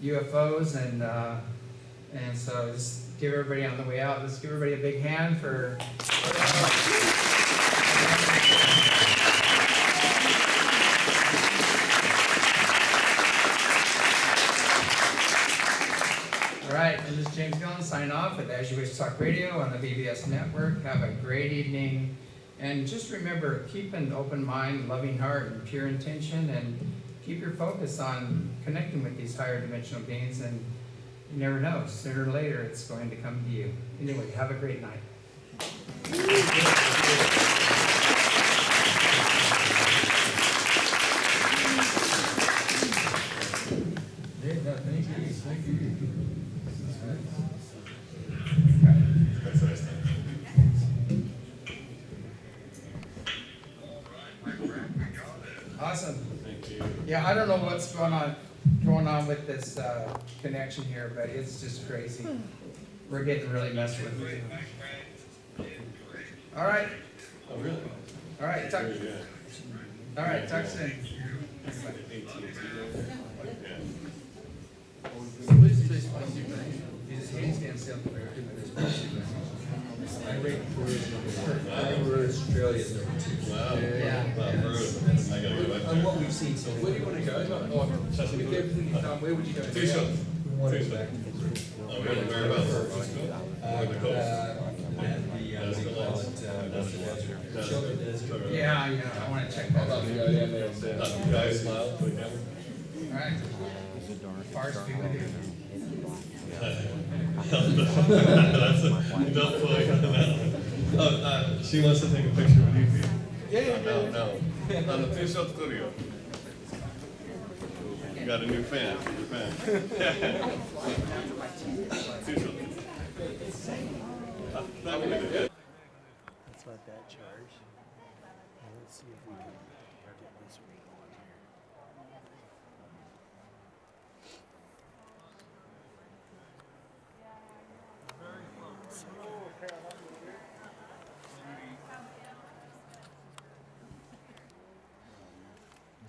UFOs, and so just give everybody on the way out. Let's give everybody a big hand for. All right, and this is James Gilliland signing off with As You Wish Talk Radio on the BBS Network. Have a great evening, and just remember, keep an open mind, loving heart, and pure intention, and keep your focus on connecting with these higher dimensional beings, and you never know, sooner or later it's going to come to you. Anyway, have a great night. Thank you. That's nice. Awesome. Thank you. Yeah, I don't know what's going on with this connection here, but it's just crazy. We're getting really messed with. All right. Oh, really? All right. Talk. Very good. All right. Talk soon. AT&T. Yeah. We're Australia's number 2. Wow. Yeah. Wow, Peru. I gotta go back On there. what we've seen so far. Where do you want to go? With everything you've done, where would you go? Two shots. We want to go back. Whereabouts? Where the coast? Children desert. Yeah, I want to check that out. Go down there and say, Guys, smile for the camera. All right. Fars be with you. Don't play. She wants to take a picture with you, Pete. Yeah. No. On the two-shot studio. You got a new fan. Two shots. Let's let that charge. And let's see if we can get this real on here.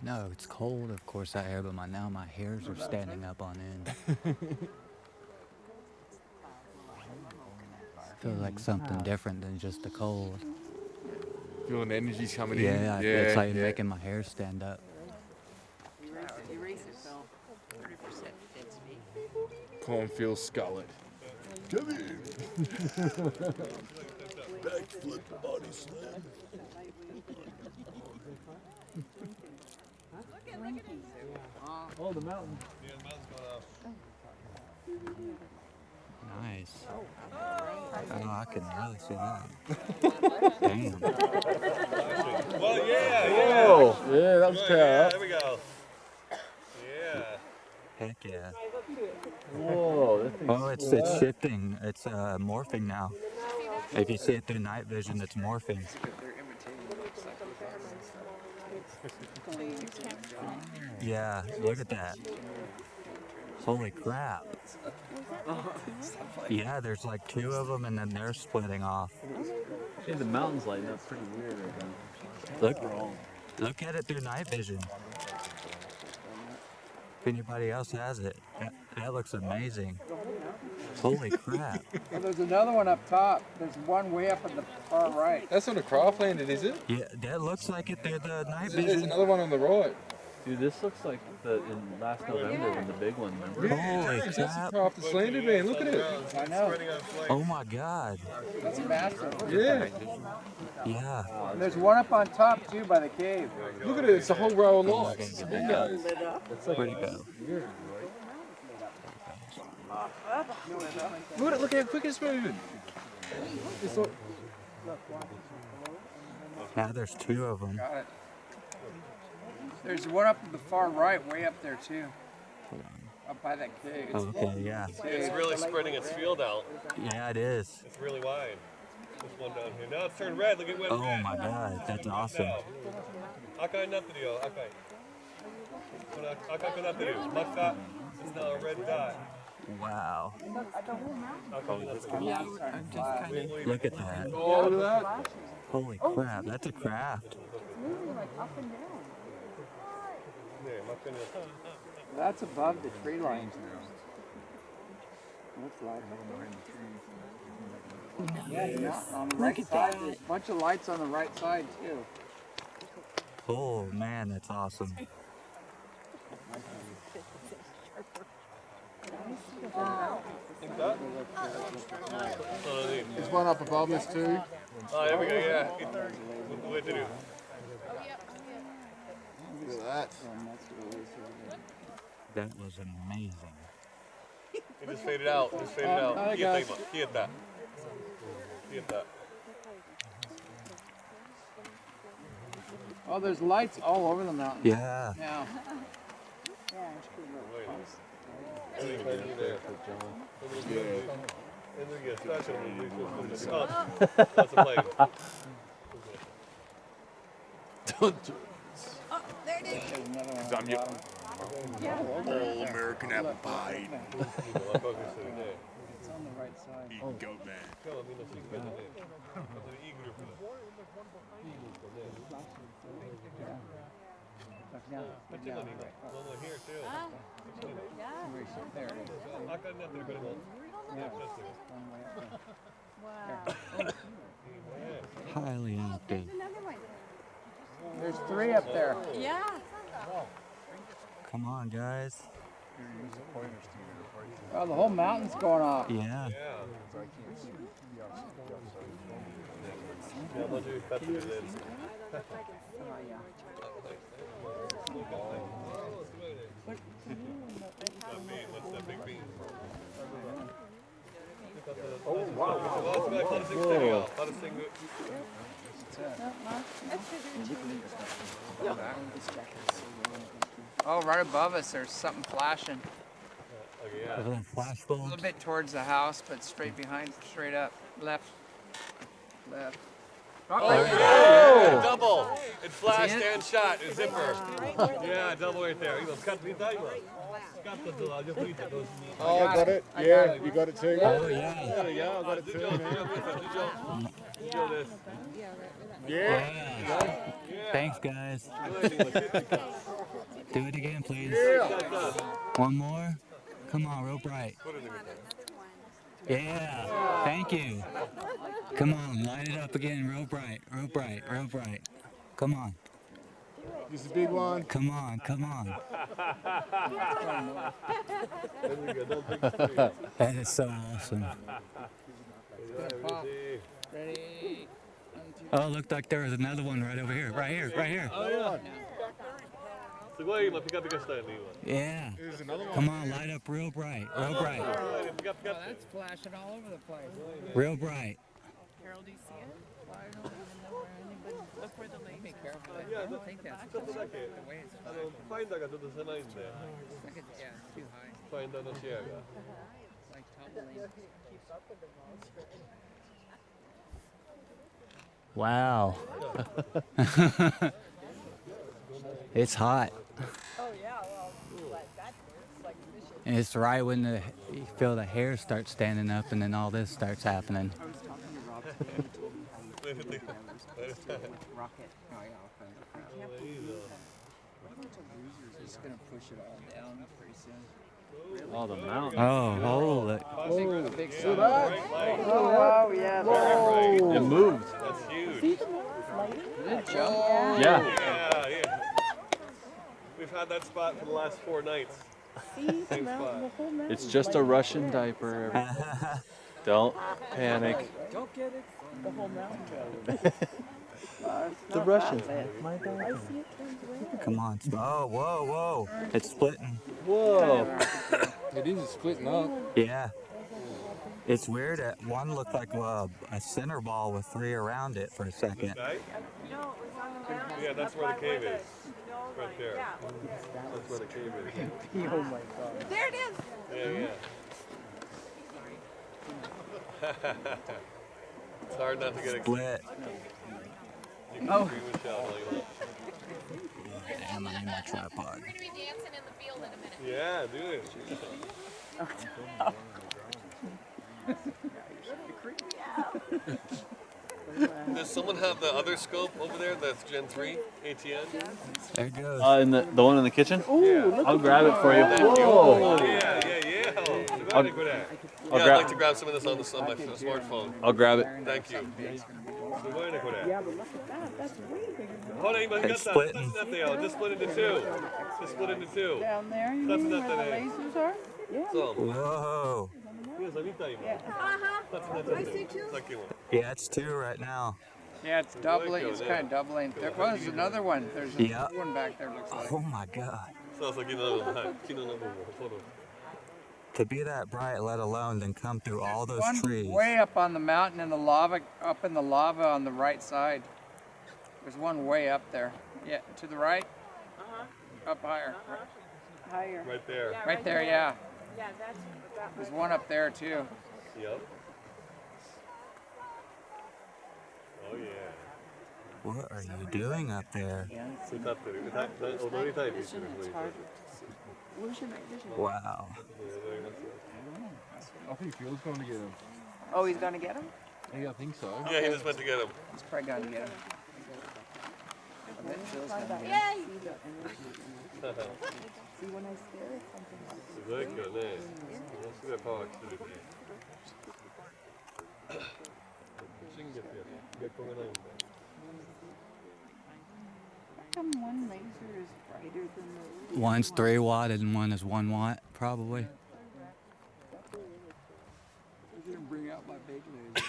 No, it's cold, of course, out here, but now my hairs are standing up on end. Feels like something different than just the cold. Feeling the energy's coming in. Yeah, it's like making my hair stand up. Eraser film, 30% density. Cornfield skullet. Come in. Backflip body slam. Oh, the mountain. Nice. Oh, I can really see that. Damn. Well, yeah. Oh, yeah, that was Yeah, power. there we go. Yeah. Heck yeah. Whoa, that thing's Oh, it's shifting. It's morphing now. If you see it through night vision, it's morphing. Yeah, look at that. Holy crap. Yeah, there's like 2 of them and then they're splitting off. Hey, the mountain's lighting up pretty weird right now. Look at it through night vision. If anybody else has it, that looks amazing. Holy crap. Well, there's another one up top. There's one way up in the far right. That's on a craft landed, is it? Yeah, that looks like it through the night There's vision. another one on the right. Dude, this looks like in last November when the big one went. Holy That's a crap. craft that's landed, man. Look at it. I know. Oh my god. That's massive. Yeah. Yeah. And there's one up on top too by the cave. Look at it, it's a whole row of lights. Pretty go. Look how quick it's moving. Now there's 2 of them. Got it. There's one up in the far right, way up there too. Up by that cave. Okay, yeah. It's really spreading its field out. Yeah, it is. It's really wide. This one down here. Now it's turned red. Look at what Oh my God, that's awesome. Akai natrio, akai. Akai ko natrio. Maka is now a red dot. Wow. Yeah. Look at that. Oh, look at that. Holy crap, that's a craft. That's above the tree line. Looks like. Yeah, on the right side. There's a bunch of lights on the right side too. Oh man, that's awesome. There's one up above us too. Oh, there we go, yeah. What to do? Look at that. That was amazing. It just faded out. Just faded out. hi, Get guys. that. Get that. Get that. Oh, there's lights all over the mountain. Yeah. Now. That's a plane. All American apple pie. It's on the right side. Eating goat man. Highly active. There's 3 up there. Yeah. Come on, guys. Oh, the whole mountain's going off. Yeah. Oh, wow. Oh, right above us, there's something flashing. A little flash A bulb. little bit towards the house, but straight behind, straight up, left, left. Yeah, double. It flashed See it? and shot. A zipper. Yeah, double right there. Oh, I got it. Yeah, you got it too. Oh yeah. There we go, I got it too, man. Yeah. Thanks, guys. Do it again, please. One more. Come on, real bright. Yeah. Thank you. Come on, light it up again, real bright, real bright, real bright. Come on. This is a big one. Come on, come on. That is so awesome. Ready? Oh, looked like there was another one right over here, right here, right here. Yeah. There's another one. Come on, light up real bright, real bright, Oh, that's flashing all over the place. real bright. Harold, do you see it? Well, I don't even know where anybody. Look where the laser. Be careful. I don't think that's the way it's flashing. It's like it's, yeah, it's too high. It's like tumbling. Wow. It's hot. Oh yeah, well, like that's like mission. And it's right when you feel the hair start standing up and then all this starts happening. I was talking to Rob today. He told me rocket. Oh yeah, He's gonna push it all down pretty soon. Oh, the mountain. Oh, hold it. Big See sun. that? Oh wow, yeah. It moved. That's huge. Yeah. Yeah, yeah. We've had that spot for the last 4 nights. See, Same spot. It's just a Russian diaper. Don't panic. Don't get it. The whole mountain. The Russians. My I dog. see it turns red. Come on. Oh, whoa, whoa. It's splitting. Whoa. It is splitting up. Yeah. It's weird. One looked like a center ball with 3 around it for a second. Right? No, it was on the mountain. Yeah, that's where the cave is. No, Right there. Yeah. That's where the cave is. Oh my God. There it is. Yeah. It's hard not to get excited. Split. You can scream and shout all you want. Damn, I need my tripod. We're gonna be dancing in the field in a minute. Yeah, do it. Does someone have the other scope over there? That's Gen 3 ATN? There it goes. In the one in the kitchen? Yeah. I'll grab it for you. Thank you. Whoa. Yeah. I'll I'd grab- like to grab some of this on my smartphone. I'll grab it. Thank you. Yeah, but look at that. That's way bigger than Hold on, you It's got splitting. that. Just split into two. Just split into two. down there. You That's mean not where the that egg. lasers are? Yeah. So, Whoa. Yeah, it's 2 right now. Yeah, it's doubling. It's kind of doubling. There was another one. There's Yeah. another one back there. Looks like. Oh my God. So, To be that bright, let alone then come through all those One trees. way up on the mountain in the lava, up in the lava on the right side. There's one way up there. Yeah, to the right. Up higher. Higher. right there. Right there, yeah. Yeah, that's that There's one up there too. Yep. Oh yeah. What are you doing up there? Where's your night vision? Wow. I think Phil's going to get him. Oh, he's gonna get him? Yeah, I think so. Yeah, he just went to get him. He's probably gonna get him. I bet Phil's gonna get him. Yay! See when I stare at something. Very good, nice. See that power to do. How come one laser is brighter than the One's 3 watt and one is 1 watt, probably. I'm gonna bring out my big laser.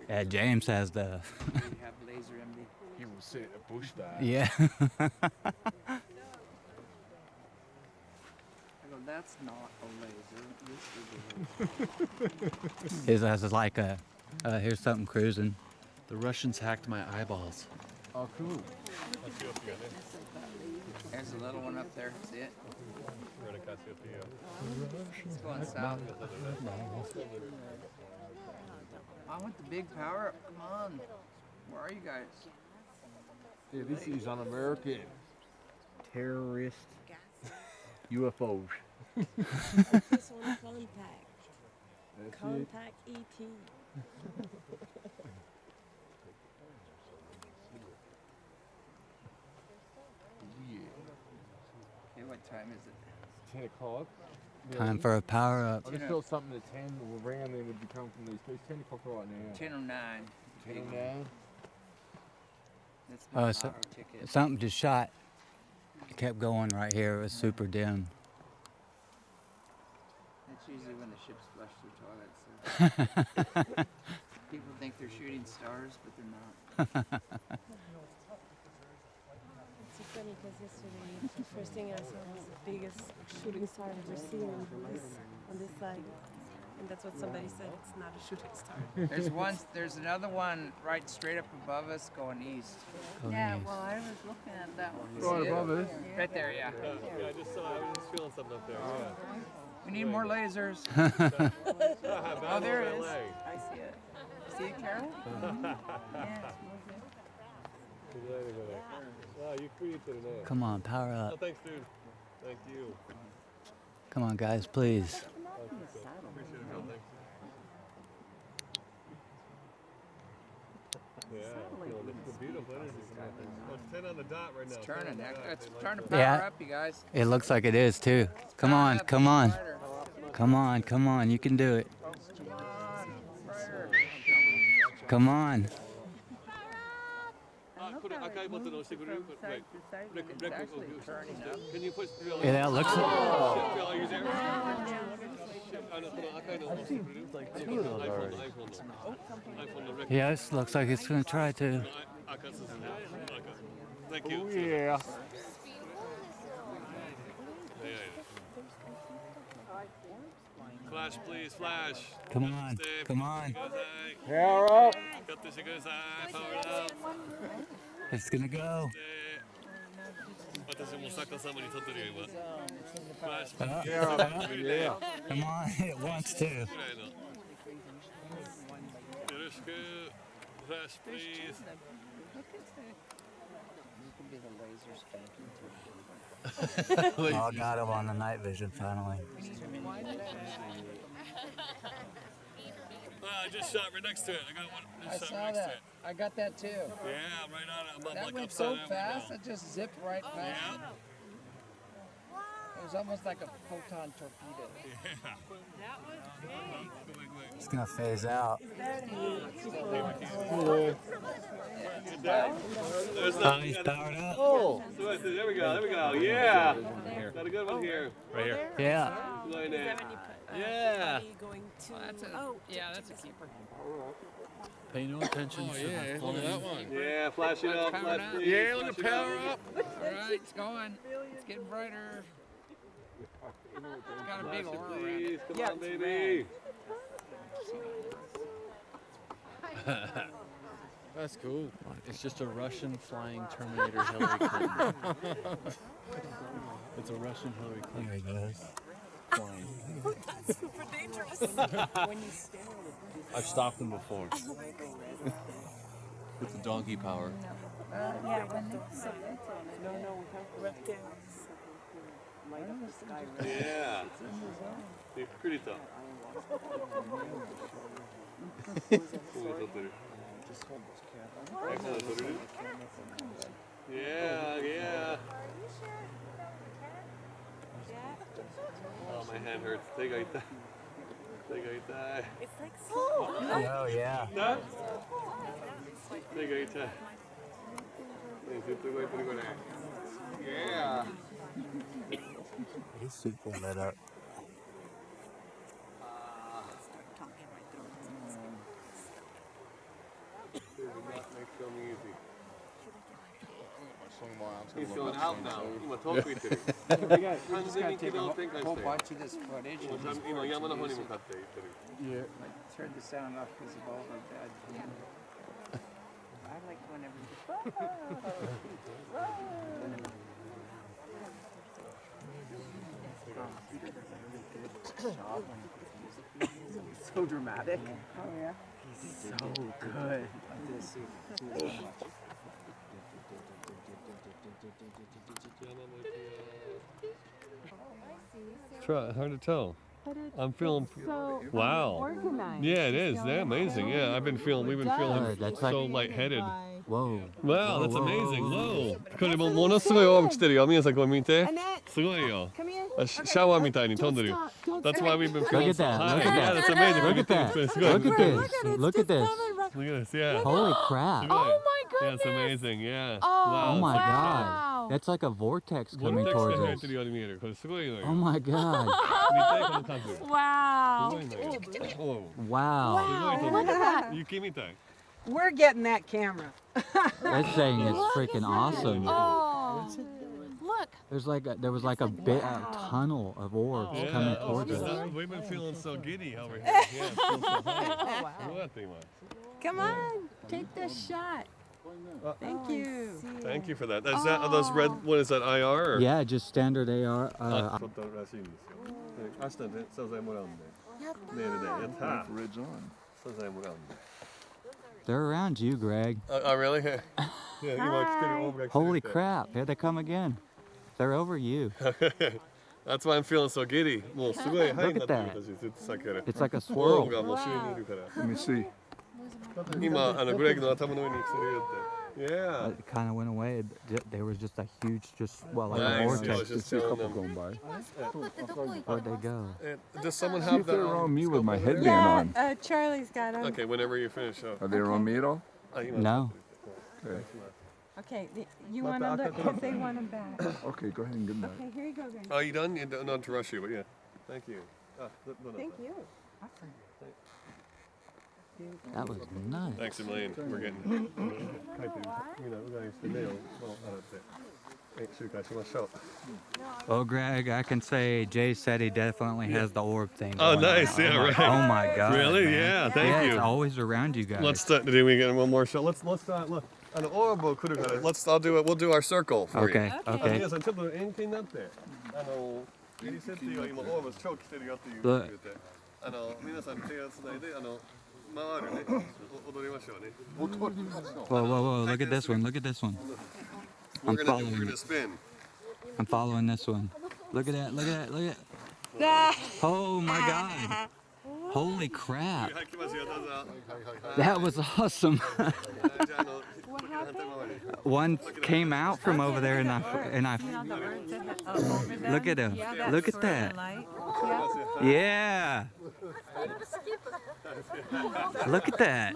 Yeah, James has the. We have laser MD. He will set a bush back. Yeah. I go, that's not a laser. This is His has like a. Here's something cruising. The Russians hacked my eyeballs. Oh, cool. There's a little one up there. See it? It's going south. I want the big power up. Come on. Where are you guys? Yeah, this is an American terrorist UFOs. This one contact. That's it. Contact ET. Yeah. Okay, what time is it? 10 o'clock. Time for a power up. I just felt something at 10 around there would come from these people. It's 10 o'clock right now. 10:09. 10:09. That's my Oh, so, power ticket. something just shot. It kept going right here. It was super dim. That's usually when the ships flush their toilets. So. People think they're shooting stars, but they're not. It's so funny because yesterday the first thing I saw was the biggest shooting star I've ever seen on this side. And that's what somebody said, it's not a shooting star. There's another one right straight up above us going east. Yeah, well, I was looking at that one. Right above us. Right there, yeah. Yeah, I just saw. I was just feeling something up there. We need more lasers. Oh, there it is. I see it. See it, Carol? Wow, you created it. Come on, power Oh, up. thanks, dude. Thank you. Come on, guys, please. Appreciate it, Bill. Thanks. Yeah, it's beautiful energy. Oh, it's 10 on the dot right now. It's turning. It's They starting to like power Yeah. up, you guys. It looks like it is too. Come on, come on. Come on, come on. You can do it. Come on. 赤いボタン押してくれる from side to side when it's Rick, actually turning up. Can you push Bill? Yeah, that looks like. Bill, are you there? この赤いの押してくれる iPhone の Rick. Yeah, this looks like it's gonna try to.赤進んでる。赤。Thank you. Oh, yeah. Flash, please, flash. Come on, Stay. come on. Power up. カットしてください。Power up. It's gonna go. 私も作家様に撮ってるよ今。Flash. Yeah. Come on, it wants to. ぐらいの。よろしく。Flash, please. Oh, got him on the night vision finally. I just shot right next to it. I got one. I Just shot saw right next to that. it. I got that too. Yeah, I'm right on it. I'm up That like went upside so down. fast, it just zipped right past Yeah. it. It was almost like a photon torpedo. Yeah. It's gonna phase out. There's Oh, he's powered up. Oh, there we go. There we go. Yeah. Got a good one here. Right here. Yeah. Going in. Yeah. Going to. That's a keeper. Pay no attention. Oh yeah, look at that one. Yeah, flash it up. Flash, please. Yeah, look at Flash it power up. All right, it's going. It's getting brighter. It's got a big Flash it, aura around please. it. Come on, baby. That's cool. It's just a Russian flying Terminator Hillary Clinton. It's a Russian Hillary Clinton. There he goes. Flying. That's super dangerous. When you stare at it. I've stopped them before. With the donkey power. Yeah, when they No, we have reptiles. Light up the sky. Yeah. You're pretty tough. Yeah, yeah. Oh, my hand hurts. 手が痛い。手が痛い。 It's like so. Oh, yeah. 手が痛い。ね、ずっと動いてるこれ。Yeah. He's super lit up. He's going out now. 今遠く行ってる。We got, we just 完全 gotta に take 軌 a 道 whole, 転換 whole して。 bunch of this footage and just 今山の方に向かって行ってる。 like, turn the sound off because of all the bad. I like whenever you So dramatic. Oh yeah. He's so good. Try, hard to tell. I'm feeling. So Wow. organized. Yeah, it is. They're amazing. Yeah, we've been feeling That's like- so lightheaded. Whoa. Wow, that's Whoa. amazing. Whoa. これもものすごい大きくてるよ。皆さんこれ見て。 Annette, すごいよ。 come here. あシャワーみたいに飛んでるよ。 Don't That's why we've been Look feeling at so that. high. Look at Yeah, that. that's amazing. Look at that. It's good. Look at this. Look at this. Look at this. Yeah. Holy crap. Oh my Yeah, it's amazing. Yeah. Oh, Oh my wow. god. That's like a vortex coming ボルテックス towards が入っ us. てるように見える。これすごいのよ。 Oh my god. 見たいこの数。す Wow. ごいのよ。おう Wow. すごい Look at that. 雪みたい。 We're getting that camera. That thing is freaking awesome. Oh. Look. There was like a bit tunnel of orbs Yeah, coming oh, towards us. we've been feeling so giddy over here. Yeah, it's feeling so high. どうやって今 Come on. Take this shot. Thank you. Thank you for that. Is that are those red? What is that? IR? Or? Yeah, just standard AR. 撮ったらしいんですよ。で明日ね、素材もらうんで。メールでやったー。素材もらうんで。 They're around you, Greg. Oh, really? Yeah, 今来てるオウムが来てる Holy crap. Here they come again. They're over you. That's why I'm feeling so giddy. もうすごいハイになってる Look at 私ずっとさっきから It's like a オウム swirl. がもう周囲にいるから。 Let me see. 今グレッグの頭の上に来てるよって。Yeah. It kind of went away. There was just a huge, well, like Nice. a I was vortex. just See a telling couple them. going by. Where'd they go? Does someone See have if that? they're on me with my headband Yeah, on. Charlie's got him. Okay, whenever you finish up. Are they on me at all? あ今 No. Okay. Okay, you want to look because they want them back. Okay, go ahead and give them Okay, here you go, guys. Oh, you done? You don't, not to rush you, but yeah. Thank you. Thank you. Awesome. That was nice. Thanks a million. We're getting. 書いてる。みんなうがいして目を洗って集会しましょう。 Well, Greg, I can say ECETI definitely has the orb thing. Oh, going nice. on. Yeah, right. Oh my God. Really? man. Yeah, thank you. It's always around you guys. Let's start. Did we get one more shot? Let's look. Orb 来るから。I'll do it. We'll do our circle for Okay. you. Okay. 皆さんちょっと延期になってECETI は今オーブ超来てるよっていう Look. 言って皆さん手をつないで回るね踊りましょうね。 Whoa, whoa, whoa. Look at this one. Look at this one. I'm We're following gonna it. spin. I'm following this one. Look at that. Look at that. Look at that. Oh my God. Holy crap. はい、来ますよ、どうぞ。 That was awesome. じゃあ反対回り。 One came out from over there and I look at him. Look at that. Yeah. Look at that.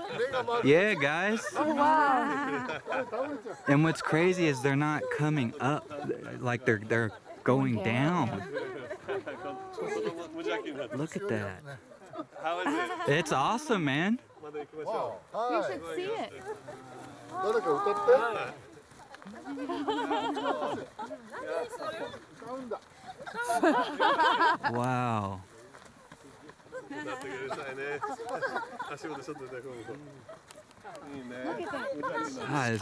Yeah, guys. Oh, wow. And what's crazy is they're not coming up, like they're going down. Look at that. How is it? It's awesome, man. You should see it. Wow. なってくださいね。足元ちょっとね、こう。いいね。 Ah,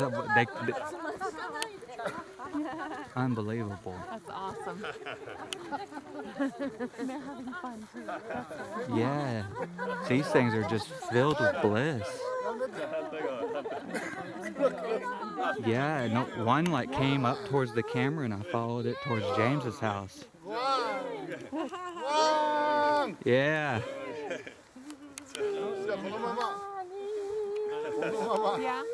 unbelievable. That's awesome. They're having fun too. Yeah. These things are just filled with bliss. Yeah, no, one like came up towards the camera and I followed it towards James's house. Yeah. Yeah.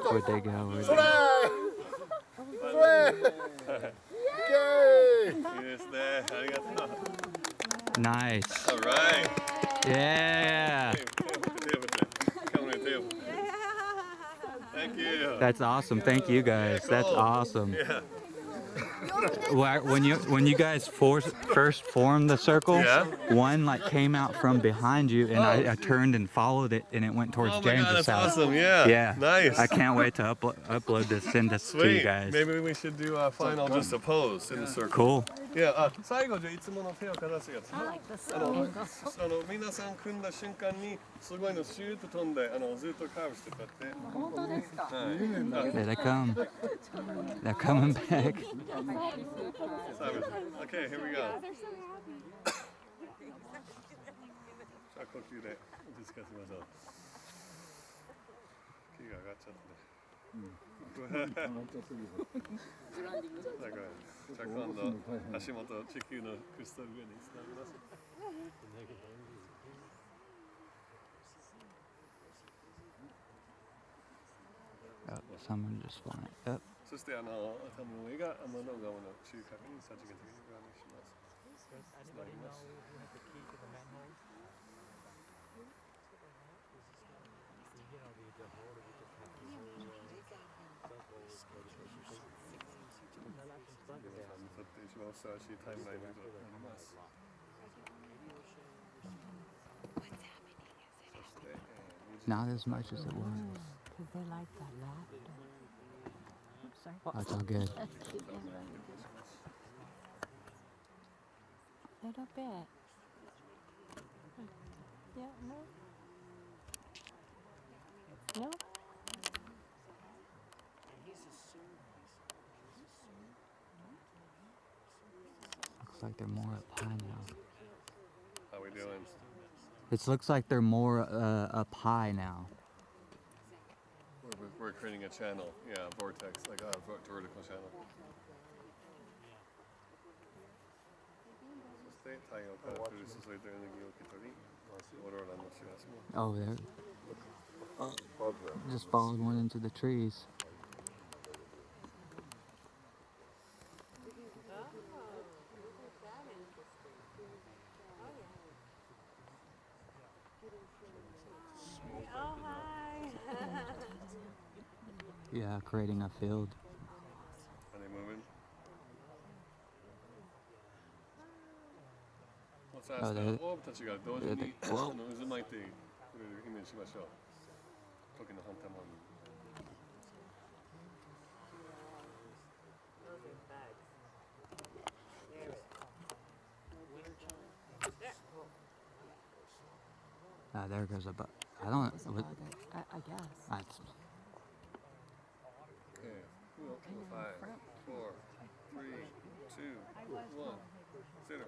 Where'd they go? Where'd they... Nice. All right. Yeah. Thank you. That's awesome. Thank you guys. That's awesome. Yeah. When you guys first formed the circle, Yeah. one like came out from behind you, and I turned and followed it, and it went towards Oh my James's God, that's house. awesome. Yeah. Yeah. Nice. I can't wait to upload this, send this to you Sweet. guys. Maybe we should do a final just a pose in the circle. Cool. Yeah. 最後じゃいつもの手をかざすやつ。 I like the 皆さん組んだ瞬間にすごいのシューッと飛んでずっとカーブしてこうやって。本当ですか。はい。 There they come. They're coming back. Okay, here we go. さあ呼吸で落ち着かせましょう。気が上がっちゃって。じゃあ今度足元地球のクリスタル上につなぎます。 Oh, someone just went up. そして頭の上が天の川の中核にさじが的に側にします。つなぎます。 一番ふさわしいタイムラインとなります。 Not as much as it was. Because they like that laughter. Oops, sorry. Oh, it's all good. Little bit. Yeah, no. No? Looks like they're more up high now. How we doing? It looks like they're more up high now. We're creating a channel, yeah, vortex, like a vertical channel. そして太陽から降り注いだエネルギーを受け取り、オーロラの知らせも。 Oh, there. Just followed one into the trees. Yeah, creating a field. Are they moving? Let's ask the orb たちが同時に渦巻いてくれるイメージしましょう。時の反対も。There goes a bug. I don't. I guess. Okay. 5, 4, 3, 2, 1, 0.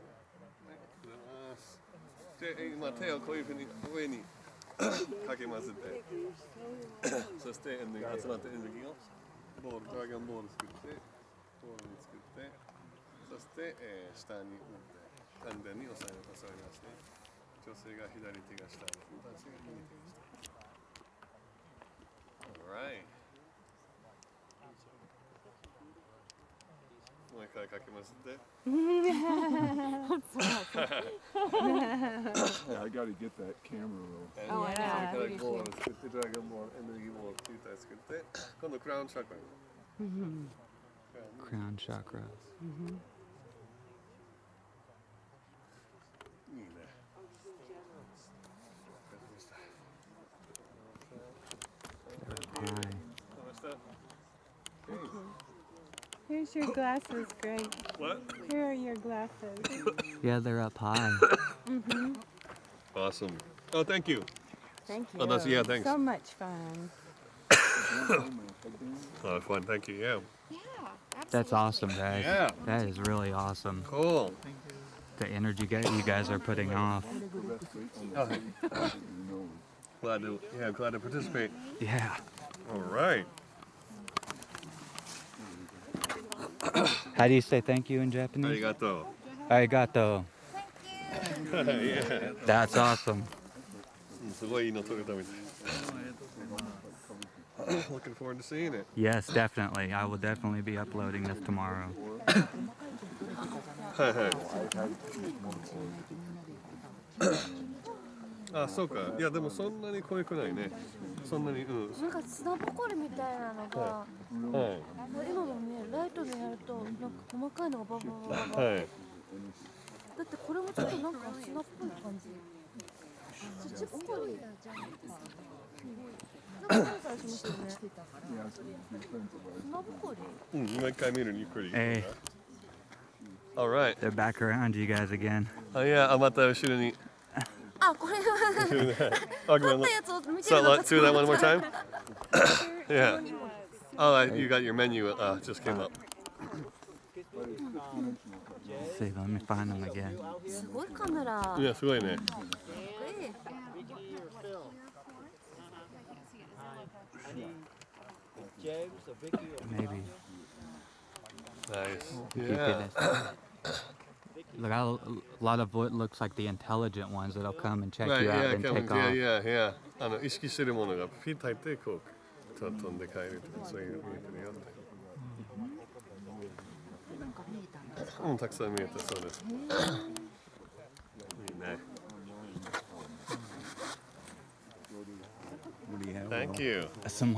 で、今手をこういうふうに上にかけますって。そして集まったエネルギーをドラゴンボール作って、ボールに作って、そして、下に打って完全に押さえまして、女性が左手が下に、男性が右手が下。Alright. もう一回かけますって。Yeah, I gotta get that camera roll. それからボール作って、ドラゴンボール、エネルギーボール9体作って、今度クラウンチャクラ。Crown chakra. いいね。 Here's your glasses, Greg. What? Here are your glasses. Yeah, they're up high. Awesome. Oh, thank you. Thank you. Oh, that's, yeah, thanks. So much fun. Oh, fun. Thank you. Yeah. That's awesome, guys. Yeah. That is really awesome. Cool. The energy you guys are putting off. Oh, glad to participate. Yeah. All right. How do you say thank you in Japanese? Arigato. Arigato. Yeah. That's awesome. すごいいいの撮れたみたい。Looking forward to seeing it. Yes, definitely. I will definitely be uploading this tomorrow. はいはい。あ、そうか。いやでもそんなに濃くないね。そんなになんか砂ぼこりみたいなのが、はい。今も見える。ライトでやるとなんか細かいのがバババババ。はい。だってこれもちょっとなんか砂っぽい感じ。土ぼこり。なんか最初見てるね。砂ぼこり。もう一回見るにゆっくり。Hey. All right. They're back around you guys again. あ、いや、また後ろに。あ、これは。撮ったやつを見て So るのか let's do that one more time. Yeah. Oh, you got your menu. Just came up. Let's see, let me find them again. すごいカメラ。いや、すごいね。Maybe. Nice. Keep Yeah. it. Look, a lot of what looks like the intelligent ones that'll come and check Right, you out yeah, and come, take yeah, off. yeah, yeah. 意識してるものがピッと入ってこう飛んで帰るとかそういうの見えてるよって。たくさん見えたそうです。いいね。Thank you. Some